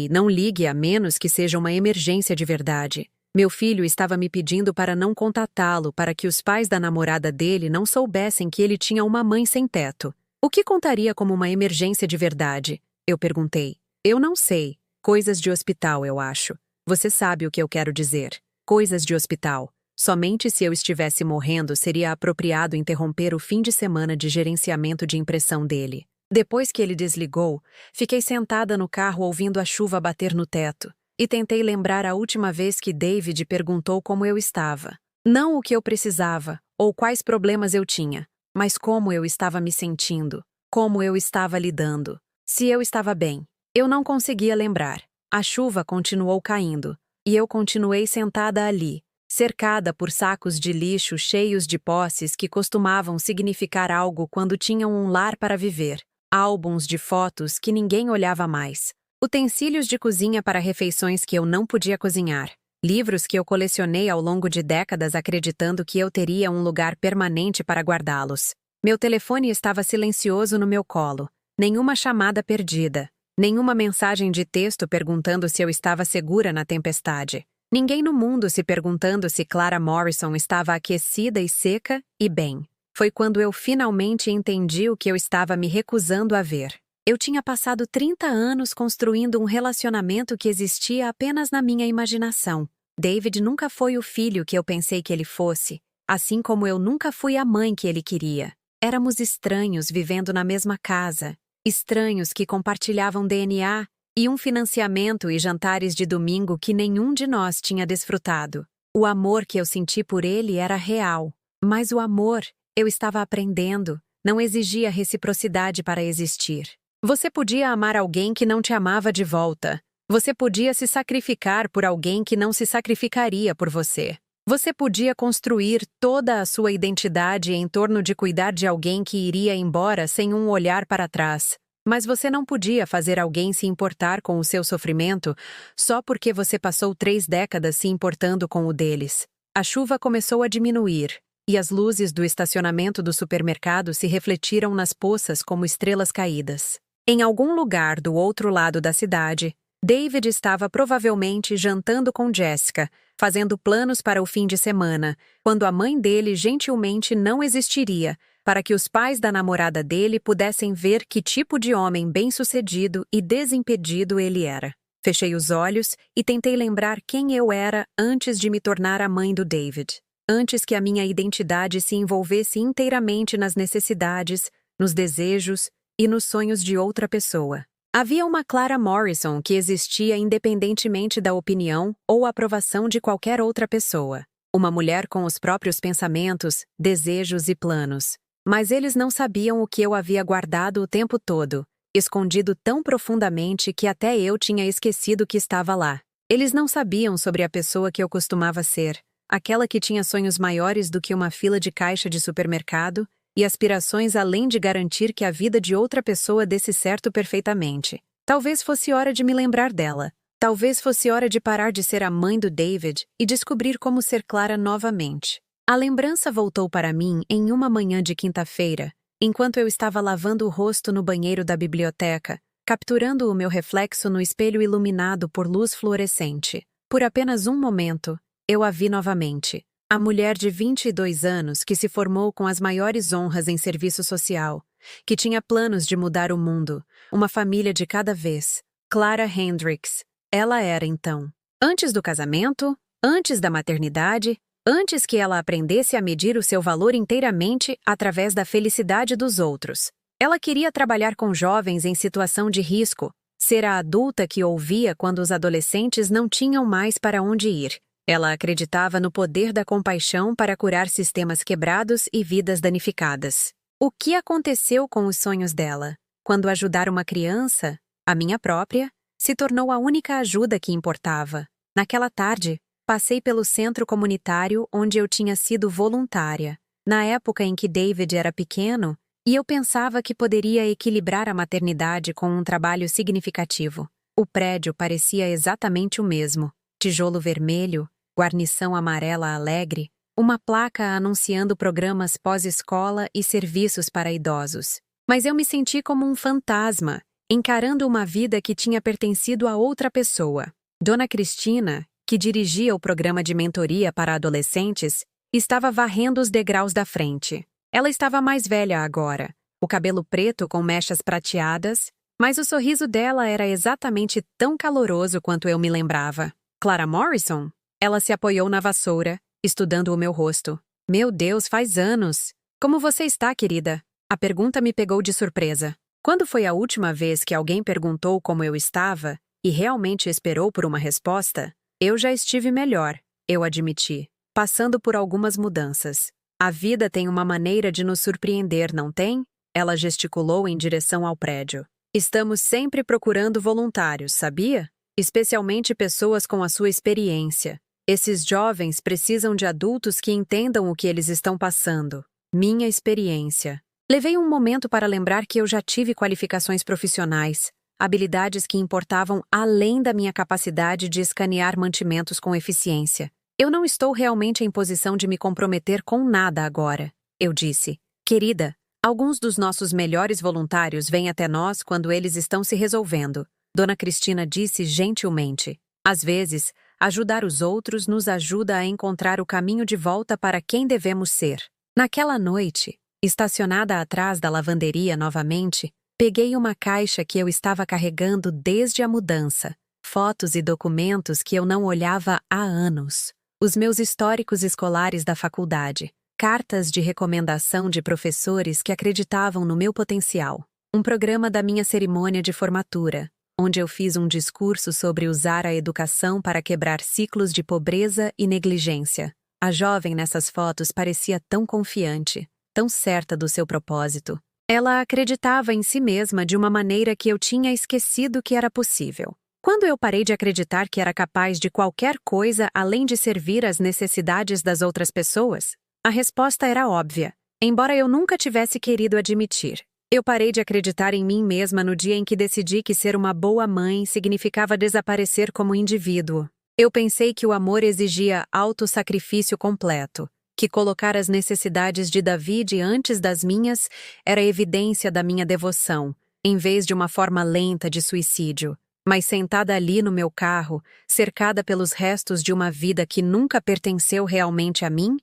S1: Não ligue a menos que seja uma emergência de verdade. Meu filho estava me pedindo para não contatá-lo para que os pais da namorada dele não soubessem que ele tinha uma mãe sem teto. O que contaria como uma emergência de verdade? Eu perguntei. Eu não sei. Coisas de hospital, eu acho. Você sabe o que eu quero dizer. Coisas de hospital. Somente se eu estivesse morrendo seria apropriado interromper o fim de semana de gerenciamento de impressão dele. Depois que ele desligou, fiquei sentada no carro ouvindo a chuva bater no teto, e tentei lembrar a última vez que David perguntou como eu estava. Não o que eu precisava, ou quais problemas eu tinha, mas como eu estava me sentindo, como eu estava lidando. Se eu estava bem. Eu não conseguia lembrar. A chuva continuou caindo, e eu continuei sentada ali, cercada por sacos de lixo cheios de posses que costumavam significar algo quando tinham um lar para viver. Álbuns de fotos que ninguém olhava mais. Utensílios de cozinha para refeições que eu não podia cozinhar. Livros que eu colecionei ao longo de décadas acreditando que eu teria um lugar permanente para guardá-los. Meu telefone estava silencioso no meu colo. Nenhuma chamada perdida. Nenhuma mensagem de texto perguntando se eu estava segura na tempestade. Ninguém no mundo se perguntando se Clara Morrison estava aquecida e seca e bem. Foi quando eu finalmente entendi o que eu estava me recusando a ver. Eu tinha passado 30 anos construindo um relacionamento que existia apenas na minha imaginação. David nunca foi o filho que eu pensei que ele fosse, assim como eu nunca fui a mãe que ele queria. Éramos estranhos vivendo na mesma casa, estranhos que compartilhavam DNA E um financiamento e jantares de domingo que nenhum de nós tinha desfrutado. O amor que eu senti por ele era real. Mas o amor, eu estava aprendendo, não exigia reciprocidade para existir. Você podia amar alguém que não te amava de volta. Você podia se sacrificar por alguém que não se sacrificaria por você. Você podia construir toda a sua identidade em torno de cuidar de alguém que iria embora sem um olhar para trás. Mas você não podia fazer alguém se importar com o seu sofrimento só porque você passou 3 décadas se importando com o deles. A chuva começou a diminuir, e as luzes do estacionamento do supermercado se refletiram nas poças como estrelas caídas. Em algum lugar do outro lado da cidade, David estava provavelmente jantando com Jessica, fazendo planos para o fim de semana, quando a mãe dele gentilmente não existiria, para que os pais da namorada dele pudessem ver que tipo de homem bem-sucedido e desimpedido ele era. Fechei os olhos e tentei lembrar quem eu era antes de me tornar a mãe do David. Antes que a minha identidade se envolvesse inteiramente nas necessidades, nos desejos e nos sonhos de outra pessoa. Havia uma Clara Morrison que existia independentemente da opinião ou aprovação de qualquer outra pessoa. Uma mulher com os próprios pensamentos, desejos e planos. Mas eles não sabiam o que eu havia guardado o tempo todo, escondido tão profundamente que até eu tinha esquecido que estava lá. Eles não sabiam sobre a pessoa que eu costumava ser, aquela que tinha sonhos maiores do que uma fila de caixa de supermercado e aspirações além de garantir que a vida de outra pessoa desse certo perfeitamente. Talvez fosse hora de me lembrar dela. Talvez fosse hora de parar de ser a mãe do David e descobrir como ser Clara novamente. A lembrança voltou para mim em uma manhã de quinta-feira, enquanto eu estava lavando o rosto no banheiro da biblioteca, capturando o meu reflexo no espelho iluminado por luz fluorescente. Por apenas um momento, eu a vi novamente. A mulher de 22 anos que se formou com as maiores honras em serviço social, que tinha planos de mudar o mundo, uma família de cada vez. Clara Hendricks. Ela era então. Antes do casamento, antes da maternidade, antes que ela aprendesse a medir o seu valor inteiramente através da felicidade dos outros. Ela queria trabalhar com jovens em situação de risco, ser a adulta que ouvia quando os adolescentes não tinham mais para onde ir. Ela acreditava no poder da compaixão para curar sistemas quebrados e vidas danificadas. O que aconteceu com os sonhos dela? Quando ajudar uma criança, a minha própria, se tornou a única ajuda que importava. Naquela tarde, passei pelo centro comunitário onde eu tinha sido voluntária, na época em que David era pequeno, e eu pensava que poderia equilibrar a maternidade com um trabalho significativo. O prédio parecia exatamente o mesmo. Tijolo vermelho, guarnição amarela alegre, uma placa anunciando programas pós-escola e serviços para idosos. Mas eu me senti como um fantasma, encarando uma vida que tinha pertencido a outra pessoa. Dona Cristina, que dirigia o programa de mentoria para adolescentes, estava varrendo os degraus da frente. Ela estava mais velha agora, o cabelo preto com mechas prateadas, mas o sorriso dela era exatamente tão caloroso quanto eu me lembrava. Clara Morrison? Ela se apoiou na vassoura, estudando o meu rosto. Meu Deus, faz anos! Como você está, querida? A pergunta me pegou de surpresa. Quando foi a última vez que alguém perguntou como eu estava e realmente esperou por uma resposta? Eu já estive melhor, eu admiti, passando por algumas mudanças. A vida tem uma maneira de nos surpreender, não tem? Ela gesticulou em direção ao prédio. Estamos sempre procurando voluntários, sabia? Especialmente pessoas com a sua experiência. Esses jovens precisam de adultos que entendam o que eles estão passando. Minha experiência. Levei um momento para lembrar que eu já tive qualificações profissionais, habilidades que importavam além da minha capacidade de escanear mantimentos com eficiência. Eu não estou realmente em posição de me comprometer com nada agora, eu disse. Querida, alguns dos nossos melhores voluntários vêm até nós quando eles estão se resolvendo, Dona Cristina disse gentilmente. Às vezes, ajudar os outros nos ajuda a encontrar o caminho de volta para quem devemos ser. Naquela noite, estacionada atrás da lavanderia novamente, peguei uma caixa que eu estava carregando desde a mudança. Fotos e documentos que eu não olhava há anos. Os meus históricos escolares da faculdade. Cartas de recomendação de professores que acreditavam no meu potencial. Um programa da minha cerimônia de formatura. onde eu fiz um discurso sobre usar a educação para quebrar ciclos de pobreza e negligência. A jovem nessas fotos parecia tão confiante, tão certa do seu propósito. Ela acreditava em si mesma de uma maneira que eu tinha esquecido que era possível. Quando eu parei de acreditar que era capaz de qualquer coisa além de servir às necessidades das outras pessoas, a resposta era óbvia, embora eu nunca tivesse querido admitir. Eu parei de acreditar em mim mesma no dia em que decidi que ser uma boa mãe significava desaparecer como indivíduo. Eu pensei que o amor exigia autossacrifício completo, que colocar as necessidades de David antes das minhas era evidência da minha devoção, em vez de uma forma lenta de suicídio. Mas sentada ali no meu carro, cercada pelos restos de uma vida que nunca pertenceu realmente a mim,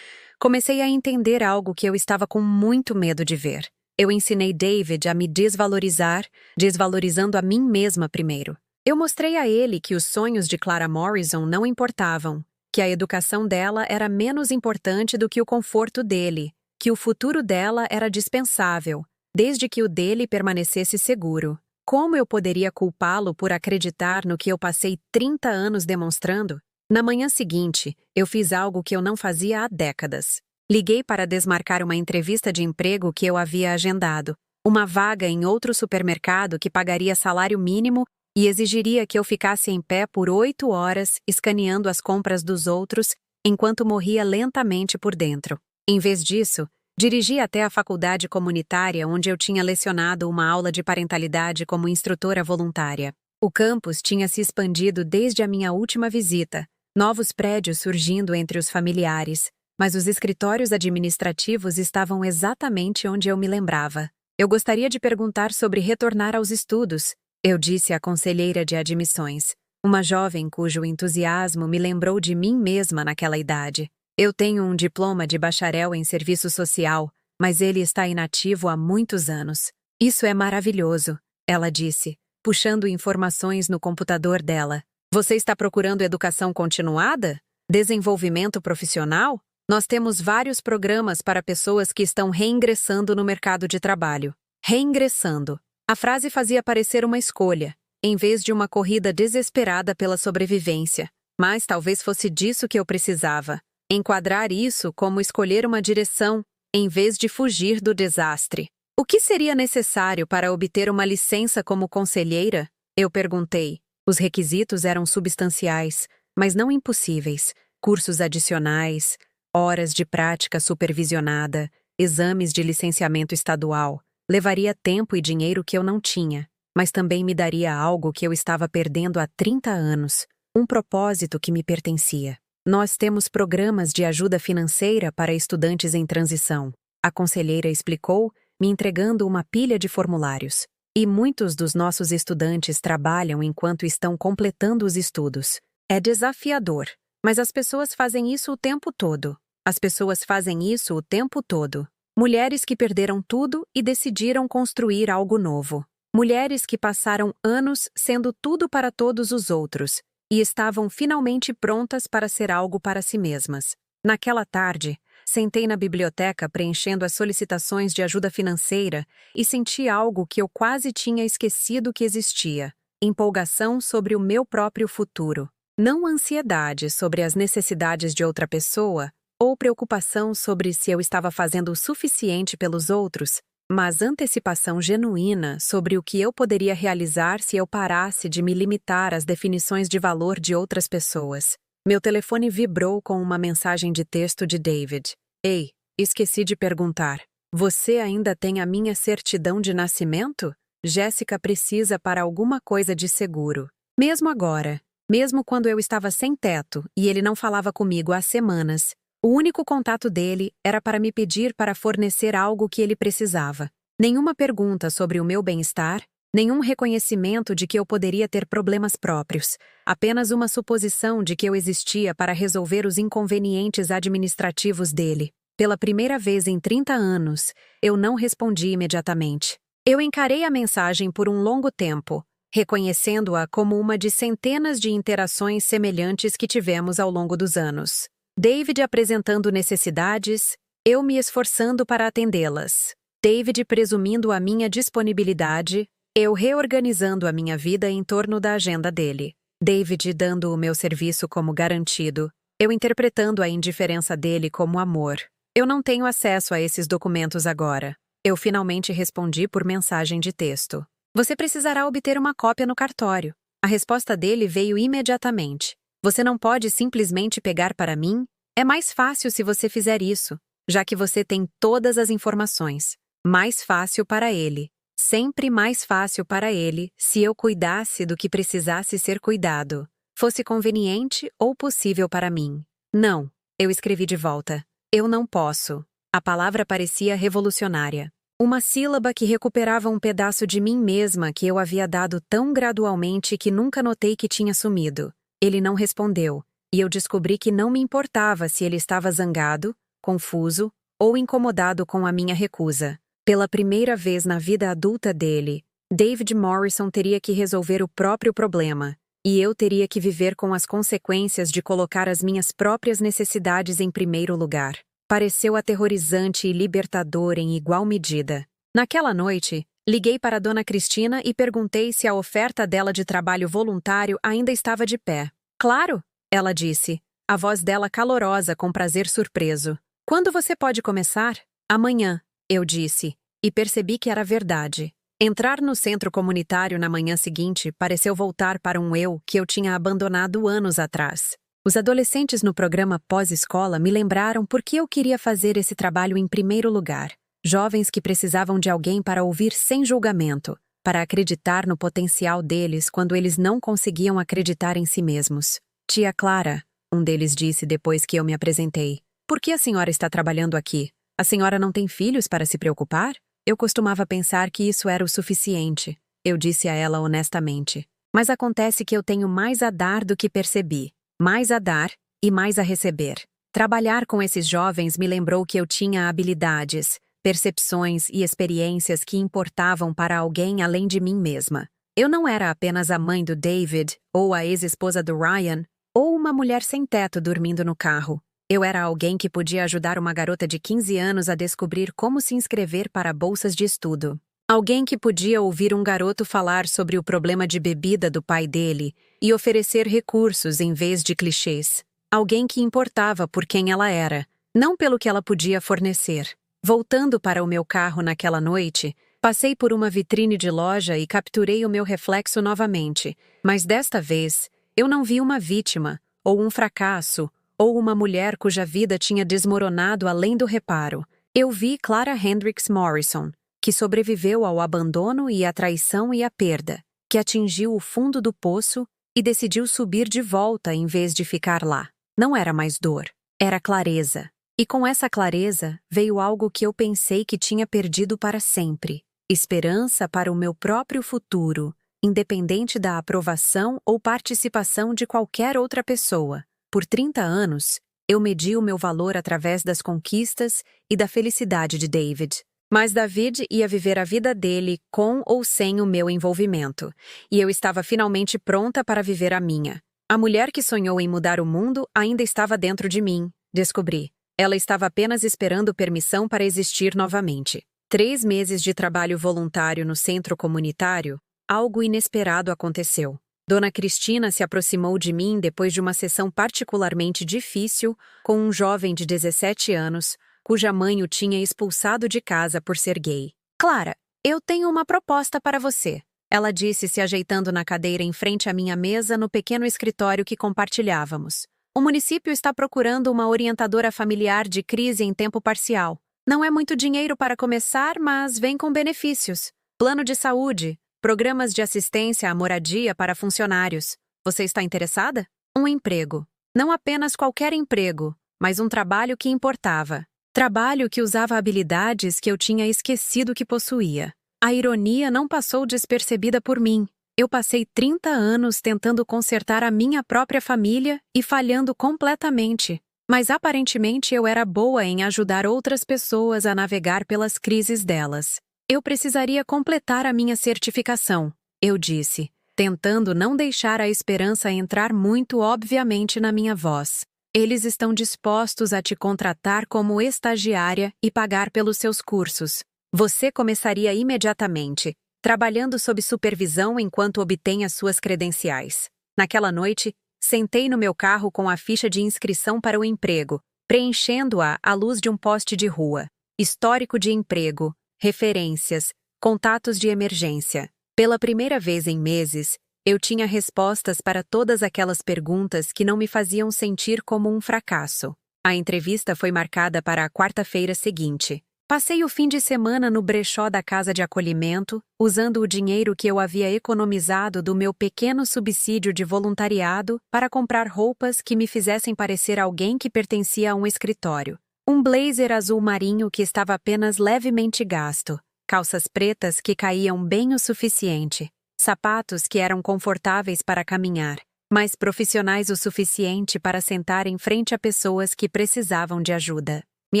S1: comecei a entender algo que eu estava com muito medo de ver. Eu ensinei David a me desvalorizar, desvalorizando a mim mesma primeiro. Eu mostrei a ele que os sonhos de Clara Morrison não importavam, que a educação dela era menos importante do que o conforto dele, que o futuro dela era dispensável, desde que o dele permanecesse seguro. Como eu poderia culpá-lo por acreditar no que eu passei 30 anos demonstrando? Na manhã seguinte, eu fiz algo que eu não fazia há décadas. Liguei para desmarcar uma entrevista de emprego que eu havia agendado, uma vaga em outro supermercado que pagaria salário mínimo e exigiria que eu ficasse em pé por 8 horas escaneando as compras dos outros enquanto morria lentamente por dentro. Em vez disso, dirigi até a faculdade comunitária onde eu tinha lecionado uma aula de parentalidade como instrutora voluntária. O campus tinha se expandido desde a minha última visita, novos prédios surgindo entre os familiares, mas os escritórios administrativos estavam exatamente onde eu me lembrava. Eu gostaria de perguntar sobre retornar aos estudos, eu disse à conselheira de admissões, uma jovem cujo entusiasmo me lembrou de mim mesma naquela idade. Eu tenho um diploma de bacharel em serviço social, mas ele está inativo há muitos anos. Isso é maravilhoso, ela disse, puxando informações no computador dela. Você está procurando educação continuada? Desenvolvimento profissional? Nós temos vários programas para pessoas que estão reingressando no mercado de trabalho. Reingressando. A frase fazia parecer uma escolha, em vez de uma corrida desesperada pela sobrevivência. Mas talvez fosse disso que eu precisava. Enquadrar isso como escolher uma direção, em vez de fugir do desastre. O que seria necessário para obter uma licença como conselheira? Eu perguntei. Os requisitos eram substanciais, mas não impossíveis. Cursos adicionais, horas de prática supervisionada, exames de licenciamento estadual. Levaria tempo e dinheiro que eu não tinha, mas também me daria algo que eu estava perdendo há 30 anos, um propósito que me pertencia. Nós temos programas de ajuda financeira para estudantes em transição, a conselheira explicou, me entregando uma pilha de formulários. E muitos dos nossos estudantes trabalham enquanto estão completando os estudos. É desafiador, mas as pessoas fazem isso o tempo todo. As pessoas fazem isso o tempo todo. Mulheres que perderam tudo e decidiram construir algo novo. Mulheres que passaram anos sendo tudo para todos os outros e estavam finalmente prontas para ser algo para si mesmas. Naquela tarde, sentei na biblioteca preenchendo as solicitações de ajuda financeira e senti algo que eu quase tinha esquecido que existia: empolgação sobre o meu próprio futuro. Não ansiedade sobre as necessidades de outra pessoa ou preocupação sobre se eu estava fazendo o suficiente pelos outros, mas antecipação genuína sobre o que eu poderia realizar se eu parasse de me limitar às definições de valor de outras pessoas. Meu telefone vibrou com uma mensagem de texto de David. Ei, esqueci de perguntar. Você ainda tem a minha certidão de nascimento? Jéssica precisa para alguma coisa de seguro. Mesmo agora, mesmo quando eu estava sem teto e ele não falava comigo há semanas, o único contato dele era para me pedir para fornecer algo que ele precisava. Nenhuma pergunta sobre o meu bem-estar, nenhum reconhecimento de que eu poderia ter problemas próprios, apenas uma suposição de que eu existia para resolver os inconvenientes administrativos dele. Pela primeira vez em 30 anos, eu não respondi imediatamente. Eu encarei a mensagem por um longo tempo, reconhecendo-a como uma de centenas de interações semelhantes que tivemos ao longo dos anos. David apresentando necessidades, eu me esforçando para atendê-las. David presumindo a minha disponibilidade, Eu reorganizando a minha vida em torno da agenda dele. David dando o meu serviço como garantido. Eu interpretando a indiferença dele como amor. Eu não tenho acesso a esses documentos agora. Eu finalmente respondi por mensagem de texto. Você precisará obter uma cópia no cartório. A resposta dele veio imediatamente. Você não pode simplesmente pegar para mim? É mais fácil se você fizer isso, já que você tem todas as informações. Mais fácil para ele. Sempre mais fácil para ele se eu cuidasse do que precisasse ser cuidado. Fosse conveniente ou possível para mim. Não, eu escrevi de volta. Eu não posso. A palavra parecia revolucionária. Uma sílaba que recuperava um pedaço de mim mesma que eu havia dado tão gradualmente que nunca notei que tinha sumido. Ele não respondeu, e eu descobri que não me importava se ele estava zangado, confuso ou incomodado com a minha recusa. Pela primeira vez na vida adulta dele, David Morrison teria que resolver o próprio problema, e eu teria que viver com as consequências de colocar as minhas próprias necessidades em primeiro lugar. Pareceu aterrorizante e libertador em igual medida. Naquela noite, liguei para Dona Cristina e perguntei se a oferta dela de trabalho voluntário ainda estava de pé. Claro, ela disse, a voz dela calorosa com prazer surpreso. Quando você pode começar? Amanhã, eu disse, e percebi que era verdade. Entrar no centro comunitário na manhã seguinte pareceu voltar para um eu que eu tinha abandonado anos atrás. Os adolescentes no programa pós-escola me lembraram por que eu queria fazer esse trabalho em primeiro lugar. Jovens que precisavam de alguém para ouvir sem julgamento, para acreditar no potencial deles quando eles não conseguiam acreditar em si mesmos. Tia Clara, um deles disse depois que eu me apresentei, por que a senhora está trabalhando aqui? A senhora não tem filhos para se preocupar? Eu costumava pensar que isso era o suficiente, eu disse a ela honestamente. Mas acontece que eu tenho mais a dar do que percebi. Mais a dar e mais a receber. Trabalhar com esses jovens me lembrou que eu tinha habilidades, percepções e experiências que importavam para alguém além de mim mesma. Eu não era apenas a mãe do David, ou a ex-esposa do Ryan, ou uma mulher sem teto dormindo no carro. Eu era alguém que podia ajudar uma garota de 15 anos a descobrir como se inscrever para bolsas de estudo. Alguém que podia ouvir um garoto falar sobre o problema de bebida do pai dele e oferecer recursos em vez de clichês. Alguém que importava por quem ela era, não pelo que ela podia fornecer. Voltando para o meu carro naquela noite, passei por uma vitrine de loja e capturei o meu reflexo novamente, mas desta vez, eu não vi uma vítima, ou um fracasso, ou uma mulher cuja vida tinha desmoronado além do reparo. Eu vi Clara Hendricks Morrison, que sobreviveu ao abandono e à traição e à perda, que atingiu o fundo do poço e decidiu subir de volta em vez de ficar lá. Não era mais dor, era clareza. E com essa clareza veio algo que eu pensei que tinha perdido para sempre: esperança para o meu próprio futuro, independente da aprovação ou participação de qualquer outra pessoa. Por 30 anos, eu medi o meu valor através das conquistas e da felicidade de David. Mas David ia viver a vida dele com ou sem o meu envolvimento, e eu estava finalmente pronta para viver a minha. A mulher que sonhou em mudar o mundo ainda estava dentro de mim, descobri. Ela estava apenas esperando permissão para existir novamente. 3 meses de trabalho voluntário no centro comunitário, algo inesperado aconteceu. Dona Cristina se aproximou de mim depois de uma sessão particularmente difícil com um jovem de 17 anos, cuja mãe o tinha expulsado de casa por ser gay. Clara, eu tenho uma proposta para você, ela disse se ajeitando na cadeira em frente à minha mesa no pequeno escritório que compartilhávamos. O município está procurando uma orientadora familiar de crise em tempo parcial. Não é muito dinheiro para começar, mas vem com benefícios. Plano de saúde, programas de assistência à moradia para funcionários. Você está interessada? Um emprego. Não apenas qualquer emprego, mas um trabalho que importava. Trabalho que usava habilidades que eu tinha esquecido que possuía. A ironia não passou despercebida por mim. Eu passei 30 anos tentando consertar a minha própria família e falhando completamente. Mas aparentemente eu era boa em ajudar outras pessoas a navegar pelas crises delas. Eu precisaria completar a minha certificação, eu disse, tentando não deixar a esperança entrar muito obviamente na minha voz. Eles estão dispostos a te contratar como estagiária e pagar pelos seus cursos. Você começaria imediatamente. trabalhando sob supervisão enquanto obtém as suas credenciais. Naquela noite, sentei no meu carro com a ficha de inscrição para o emprego, preenchendo-a à luz de um poste de rua. Histórico de emprego, referências, contatos de emergência. Pela primeira vez em meses, eu tinha respostas para todas aquelas perguntas que não me faziam sentir como um fracasso. A entrevista foi marcada para a quarta-feira seguinte. Passei o fim de semana no brechó da casa de acolhimento, usando o dinheiro que eu havia economizado do meu pequeno subsídio de voluntariado para comprar roupas que me fizessem parecer alguém que pertencia a um escritório. Um blazer azul marinho que estava apenas levemente gasto, calças pretas que caíam bem o suficiente, sapatos que eram confortáveis para caminhar, mas profissionais o suficiente para sentar em frente a pessoas que precisavam de ajuda. Me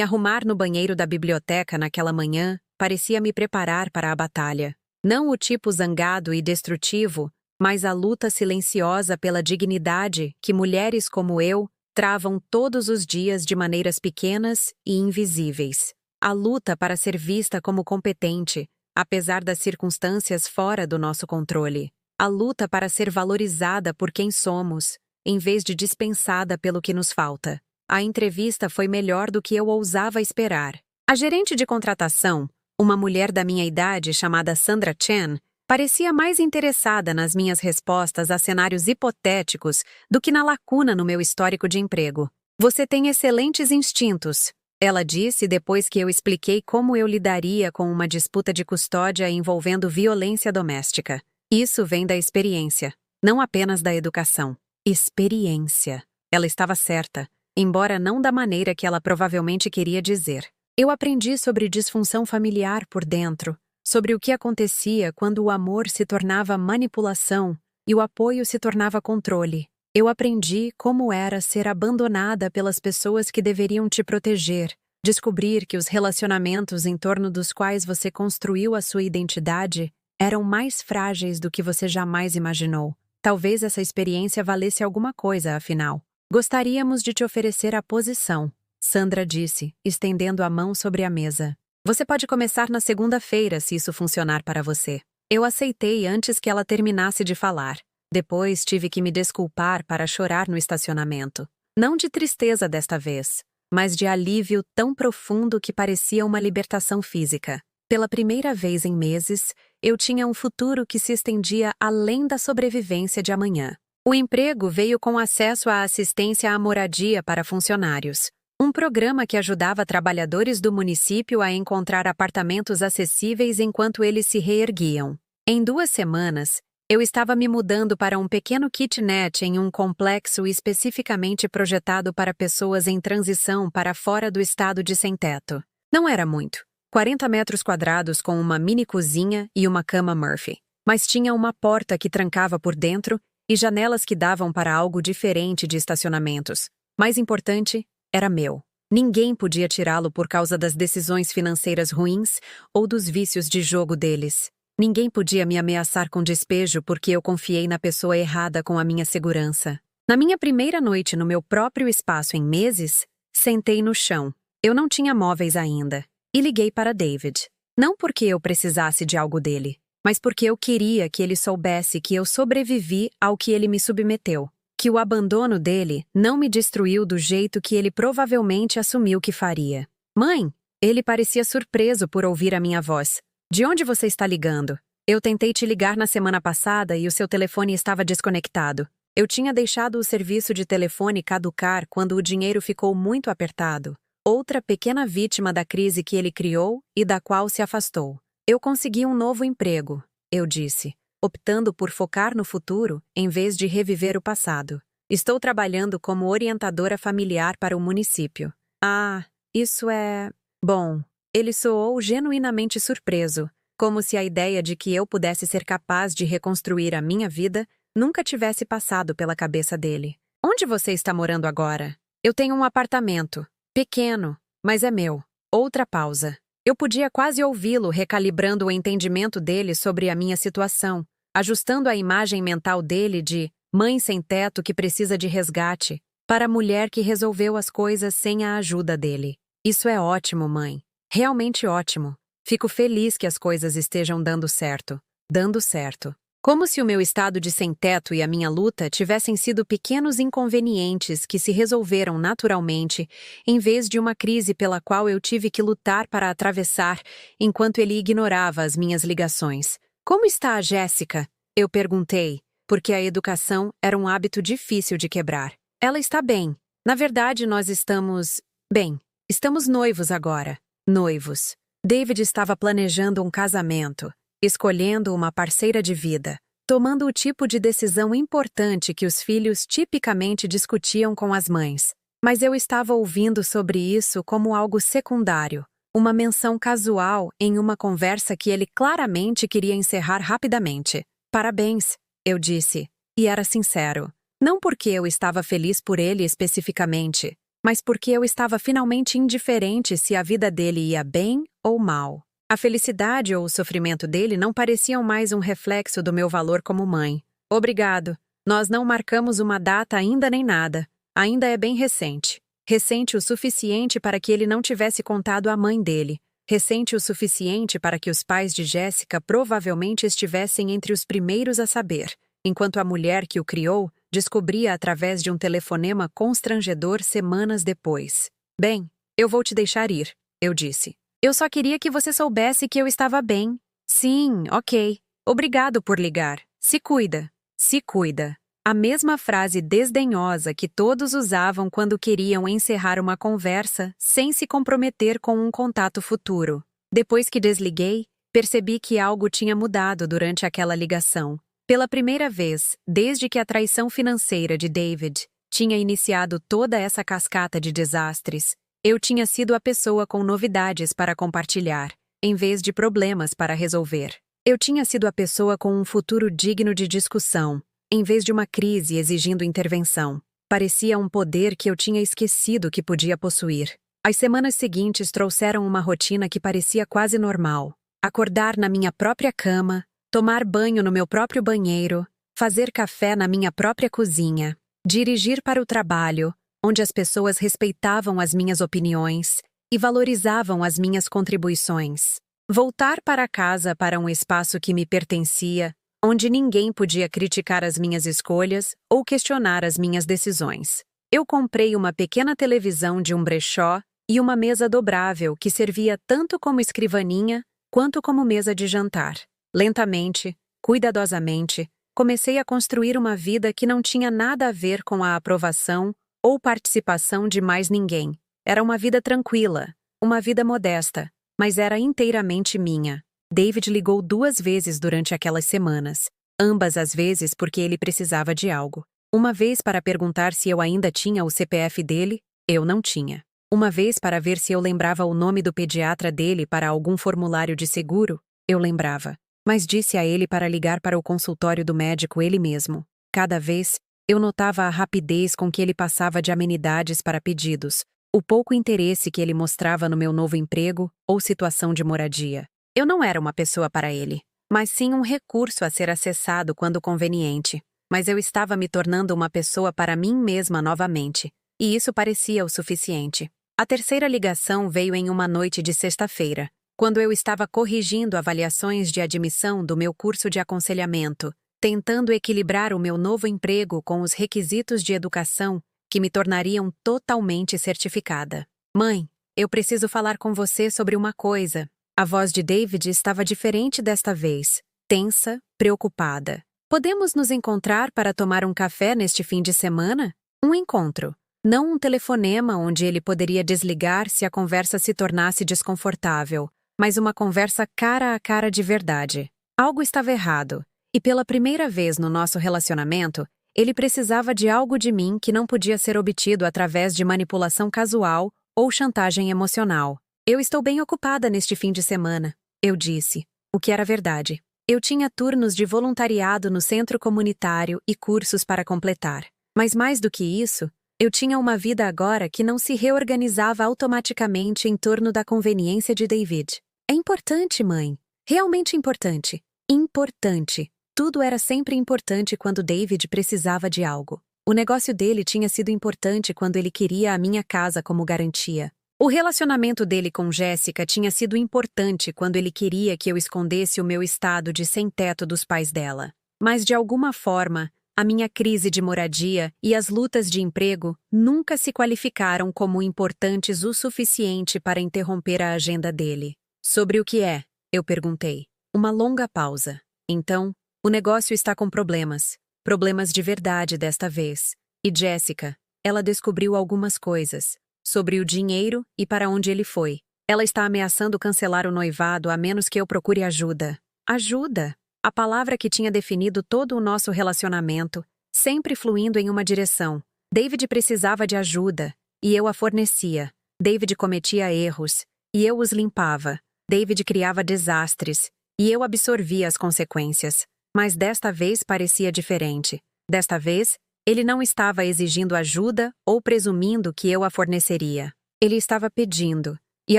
S1: arrumar no banheiro da biblioteca naquela manhã parecia me preparar para a batalha. Não o tipo zangado e destrutivo, mas a luta silenciosa pela dignidade que mulheres como eu travam todos os dias de maneiras pequenas e invisíveis. A luta para ser vista como competente, apesar das circunstâncias fora do nosso controle. A luta para ser valorizada por quem somos, em vez de dispensada pelo que nos falta. A entrevista foi melhor do que eu ousava esperar. A gerente de contratação, uma mulher da minha idade chamada Sandra Chen, parecia mais interessada nas minhas respostas a cenários hipotéticos do que na lacuna no meu histórico de emprego. Você tem excelentes instintos, ela disse depois que eu expliquei como eu lidaria com uma disputa de custódia envolvendo violência doméstica. Isso vem da experiência, não apenas da educação. Experiência. Ela estava certa, embora não da maneira que ela provavelmente queria dizer. Eu aprendi sobre disfunção familiar por dentro, sobre o que acontecia quando o amor se tornava manipulação e o apoio se tornava controle. Eu aprendi como era ser abandonada pelas pessoas que deveriam te proteger, descobrir que os relacionamentos em torno dos quais você construiu a sua identidade eram mais frágeis do que você jamais imaginou. Talvez essa experiência valesse alguma coisa, afinal. Gostaríamos de te oferecer a posição, Sandra disse, estendendo a mão sobre a mesa. Você pode começar na segunda-feira se isso funcionar para você. Eu aceitei antes que ela terminasse de falar. Depois tive que me desculpar para chorar no estacionamento. Não de tristeza desta vez, mas de alívio tão profundo que parecia uma libertação física. Pela primeira vez em meses, eu tinha um futuro que se estendia além da sobrevivência de amanhã. O emprego veio com acesso à assistência à moradia para funcionários, um programa que ajudava trabalhadores do município a encontrar apartamentos acessíveis enquanto eles se reerguiam. Em 2 semanas, eu estava me mudando para um pequeno kitnet em um complexo especificamente projetado para pessoas em transição para fora do estado de sem-teto. Não era muito, 40 metros quadrados com uma mini cozinha e uma cama Murphy, mas tinha uma porta que trancava por dentro e janelas que davam para algo diferente de estacionamentos. Mais importante, era meu. Ninguém podia tirá-lo por causa das decisões financeiras ruins ou dos vícios de jogo deles. Ninguém podia me ameaçar com despejo porque eu confiei na pessoa errada com a minha segurança. Na minha primeira noite no meu próprio espaço em meses, sentei no chão. Eu não tinha móveis ainda. E liguei para David. Não porque eu precisasse de algo dele, mas porque eu queria que ele soubesse que eu sobrevivi ao que ele me submeteu, que o abandono dele não me destruiu do jeito que ele provavelmente assumiu que faria. Mãe, ele parecia surpreso por ouvir a minha voz. De onde você está ligando? Eu tentei te ligar na semana passada e o seu telefone estava desconectado. Eu tinha deixado o serviço de telefone caducar quando o dinheiro ficou muito apertado. Outra pequena vítima da crise que ele criou e da qual se afastou. Eu consegui um novo emprego, eu disse, optando por focar no futuro em vez de reviver o passado. Estou trabalhando como orientadora familiar para o município. Ah, isso é... Bom, ele soou genuinamente surpreso, como se a ideia de que eu pudesse ser capaz de reconstruir a minha vida nunca tivesse passado pela cabeça dele. Onde você está morando agora? Eu tenho um apartamento. Pequeno, mas é meu. Outra pausa. Eu podia quase ouvi-lo recalibrando o entendimento dele sobre a minha situação, ajustando a imagem mental dele de mãe sem teto que precisa de resgate, para a mulher que resolveu as coisas sem a ajuda dele. Isso é ótimo, mãe. Realmente ótimo. Fico feliz que as coisas estejam dando certo. dando certo. Como se o meu estado de sem-teto e a minha luta tivessem sido pequenos inconvenientes que se resolveram naturalmente, em vez de uma crise pela qual eu tive que lutar para atravessar, enquanto ele ignorava as minhas ligações. Como está a Jéssica? Eu perguntei, porque a educação era um hábito difícil de quebrar. Ela está bem. Na verdade, nós estamos... Bem, estamos noivos agora. Noivos. David estava planejando um casamento, escolhendo uma parceira de vida, tomando o tipo de decisão importante que os filhos tipicamente discutiam com as mães. Mas eu estava ouvindo sobre isso como algo secundário, uma menção casual em uma conversa que ele claramente queria encerrar rapidamente. Parabéns, eu disse, e era sincero. Não porque eu estava feliz por ele especificamente, mas porque eu estava finalmente indiferente se a vida dele ia bem ou mal. A felicidade ou o sofrimento dele não pareciam mais um reflexo do meu valor como mãe. Obrigado. Nós não marcamos uma data ainda nem nada. Ainda é bem recente. Recente o suficiente para que ele não tivesse contado à mãe dele. Recente o suficiente para que os pais de Jéssica provavelmente estivessem entre os primeiros a saber, enquanto a mulher que o criou descobria através de um telefonema constrangedor semanas depois. Bem, eu vou te deixar ir, eu disse. Eu só queria que você soubesse que eu estava bem. Sim, ok. Obrigado por ligar. Se cuida. Se cuida. A mesma frase desdenhosa que todos usavam quando queriam encerrar uma conversa sem se comprometer com um contato futuro. Depois que desliguei, percebi que algo tinha mudado durante aquela ligação. Pela primeira vez, desde que a traição financeira de David tinha iniciado toda essa cascata de desastres, eu tinha sido a pessoa com novidades para compartilhar, em vez de problemas para resolver. Eu tinha sido a pessoa com um futuro digno de discussão, em vez de uma crise exigindo intervenção. Parecia um poder que eu tinha esquecido que podia possuir. As semanas seguintes trouxeram uma rotina que parecia quase normal. Acordar na minha própria cama, tomar banho no meu próprio banheiro, fazer café na minha própria cozinha, dirigir para o trabalho, onde as pessoas respeitavam as minhas opiniões e valorizavam as minhas contribuições. Voltar para casa para um espaço que me pertencia, onde ninguém podia criticar as minhas escolhas ou questionar as minhas decisões. Eu comprei uma pequena televisão de um brechó e uma mesa dobrável que servia tanto como escrivaninha quanto como mesa de jantar. Lentamente, cuidadosamente, comecei a construir uma vida que não tinha nada a ver com a aprovação ou participação de mais ninguém. Era uma vida tranquila, uma vida modesta, mas era inteiramente minha. David ligou 2 vezes durante aquelas semanas, ambas as vezes porque ele precisava de algo. Uma vez para perguntar se eu ainda tinha o CPF dele, eu não tinha. Uma vez para ver se eu lembrava o nome do pediatra dele para algum formulário de seguro, eu lembrava. Mas disse a ele para ligar para o consultório do médico ele mesmo. Cada vez, eu notava a rapidez com que ele passava de amenidades para pedidos, o pouco interesse que ele mostrava no meu novo emprego ou situação de moradia. Eu não era uma pessoa para ele, mas sim um recurso a ser acessado quando conveniente. Mas eu estava me tornando uma pessoa para mim mesma novamente, e isso parecia o suficiente. A terceira ligação veio em uma noite de sexta-feira, quando eu estava corrigindo avaliações de admissão do meu curso de aconselhamento, tentando equilibrar o meu novo emprego com os requisitos de educação que me tornariam totalmente certificada. Mãe, eu preciso falar com você sobre uma coisa. A voz de David estava diferente desta vez, tensa, preocupada. Podemos nos encontrar para tomar um café neste fim de semana? Um encontro. Não um telefonema onde ele poderia desligar se a conversa se tornasse desconfortável, mas uma conversa cara a cara de verdade. Algo estava errado. E pela primeira vez no nosso relacionamento, ele precisava de algo de mim que não podia ser obtido através de manipulação casual ou chantagem emocional. Eu estou bem ocupada neste fim de semana, eu disse, o que era verdade. Eu tinha turnos de voluntariado no centro comunitário e cursos para completar. Mas mais do que isso, eu tinha uma vida agora que não se reorganizava automaticamente em torno da conveniência de David. É importante, mãe. Realmente importante. Importante. Tudo era sempre importante quando David precisava de algo. O negócio dele tinha sido importante quando ele queria a minha casa como garantia. O relacionamento dele com Jéssica tinha sido importante quando ele queria que eu escondesse o meu estado de sem-teto dos pais dela. Mas, de alguma forma, a minha crise de moradia e as lutas de emprego nunca se qualificaram como importantes o suficiente para interromper a agenda dele. Sobre o que é? Eu perguntei. Uma longa pausa. Então, o negócio está com problemas. Problemas de verdade desta vez. E Jéssica, ela descobriu algumas coisas. Sobre o dinheiro e para onde ele foi. Ela está ameaçando cancelar o noivado a menos que eu procure ajuda. Ajuda? A palavra que tinha definido todo o nosso relacionamento, sempre fluindo em uma direção. David precisava de ajuda, e eu a fornecia. David cometia erros, e eu os limpava. David criava desastres, e eu absorvia as consequências. Mas desta vez parecia diferente. Desta vez, ele não estava exigindo ajuda ou presumindo que eu a forneceria. Ele estava pedindo, e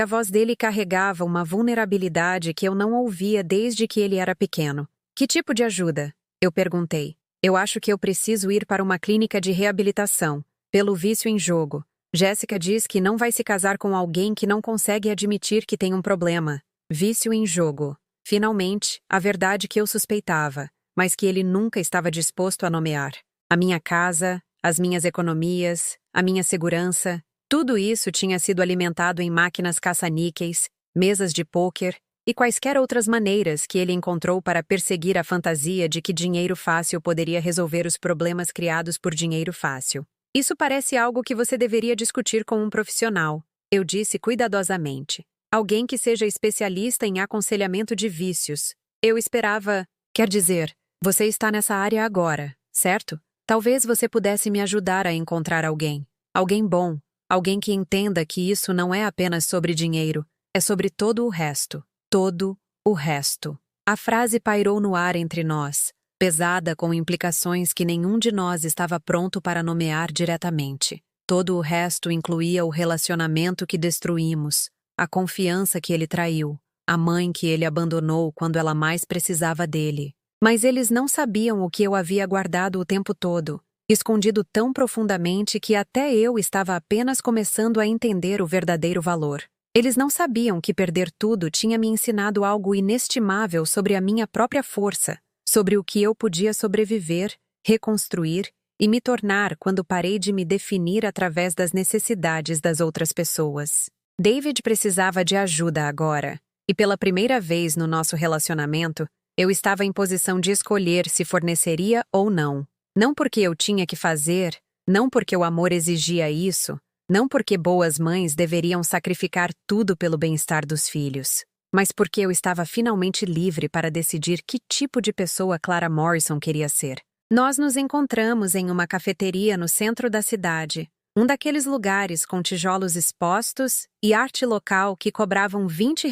S1: a voz dele carregava uma vulnerabilidade que eu não ouvia desde que ele era pequeno. Que tipo de ajuda? Eu perguntei. Eu acho que eu preciso ir para uma clínica de reabilitação, pelo vício em jogo. Jéssica diz que não vai se casar com alguém que não consegue admitir que tem um problema. Vício em jogo. Finalmente, a verdade que eu suspeitava, mas que ele nunca estava disposto a nomear. A minha casa, as minhas economias, a minha segurança, tudo isso tinha sido alimentado em máquinas caça-níqueis, mesas de pôquer e quaisquer outras maneiras que ele encontrou para perseguir a fantasia de que dinheiro fácil poderia resolver os problemas criados por dinheiro fácil. Isso parece algo que você deveria discutir com um profissional, eu disse cuidadosamente. Alguém que seja especialista em aconselhamento de vícios. Eu esperava... Quer dizer, você está nessa área agora, certo? Talvez você pudesse me ajudar a encontrar alguém. Alguém bom. Alguém que entenda que isso não é apenas sobre dinheiro, é sobre todo o resto. Todo o resto. A frase pairou no ar entre nós, pesada com implicações que nenhum de nós estava pronto para nomear diretamente. Todo o resto incluía o relacionamento que destruímos, a confiança que ele traiu, a mãe que ele abandonou quando ela mais precisava dele. Mas eles não sabiam o que eu havia guardado o tempo todo, escondido tão profundamente que até eu estava apenas começando a entender o verdadeiro valor. Eles não sabiam que perder tudo tinha me ensinado algo inestimável sobre a minha própria força, sobre o que eu podia sobreviver, reconstruir e me tornar quando parei de me definir através das necessidades das outras pessoas. David precisava de ajuda agora, e pela primeira vez no nosso relacionamento, eu estava em posição de escolher se forneceria ou não. Não porque eu tinha que fazer, não porque o amor exigia isso, não porque boas mães deveriam sacrificar tudo pelo bem-estar dos filhos, mas porque eu estava finalmente livre para decidir que tipo de pessoa Clara Morrison queria ser. Nós nos encontramos em uma cafeteria no centro da cidade, um daqueles lugares com tijolos expostos e arte local que cobravam R$ 20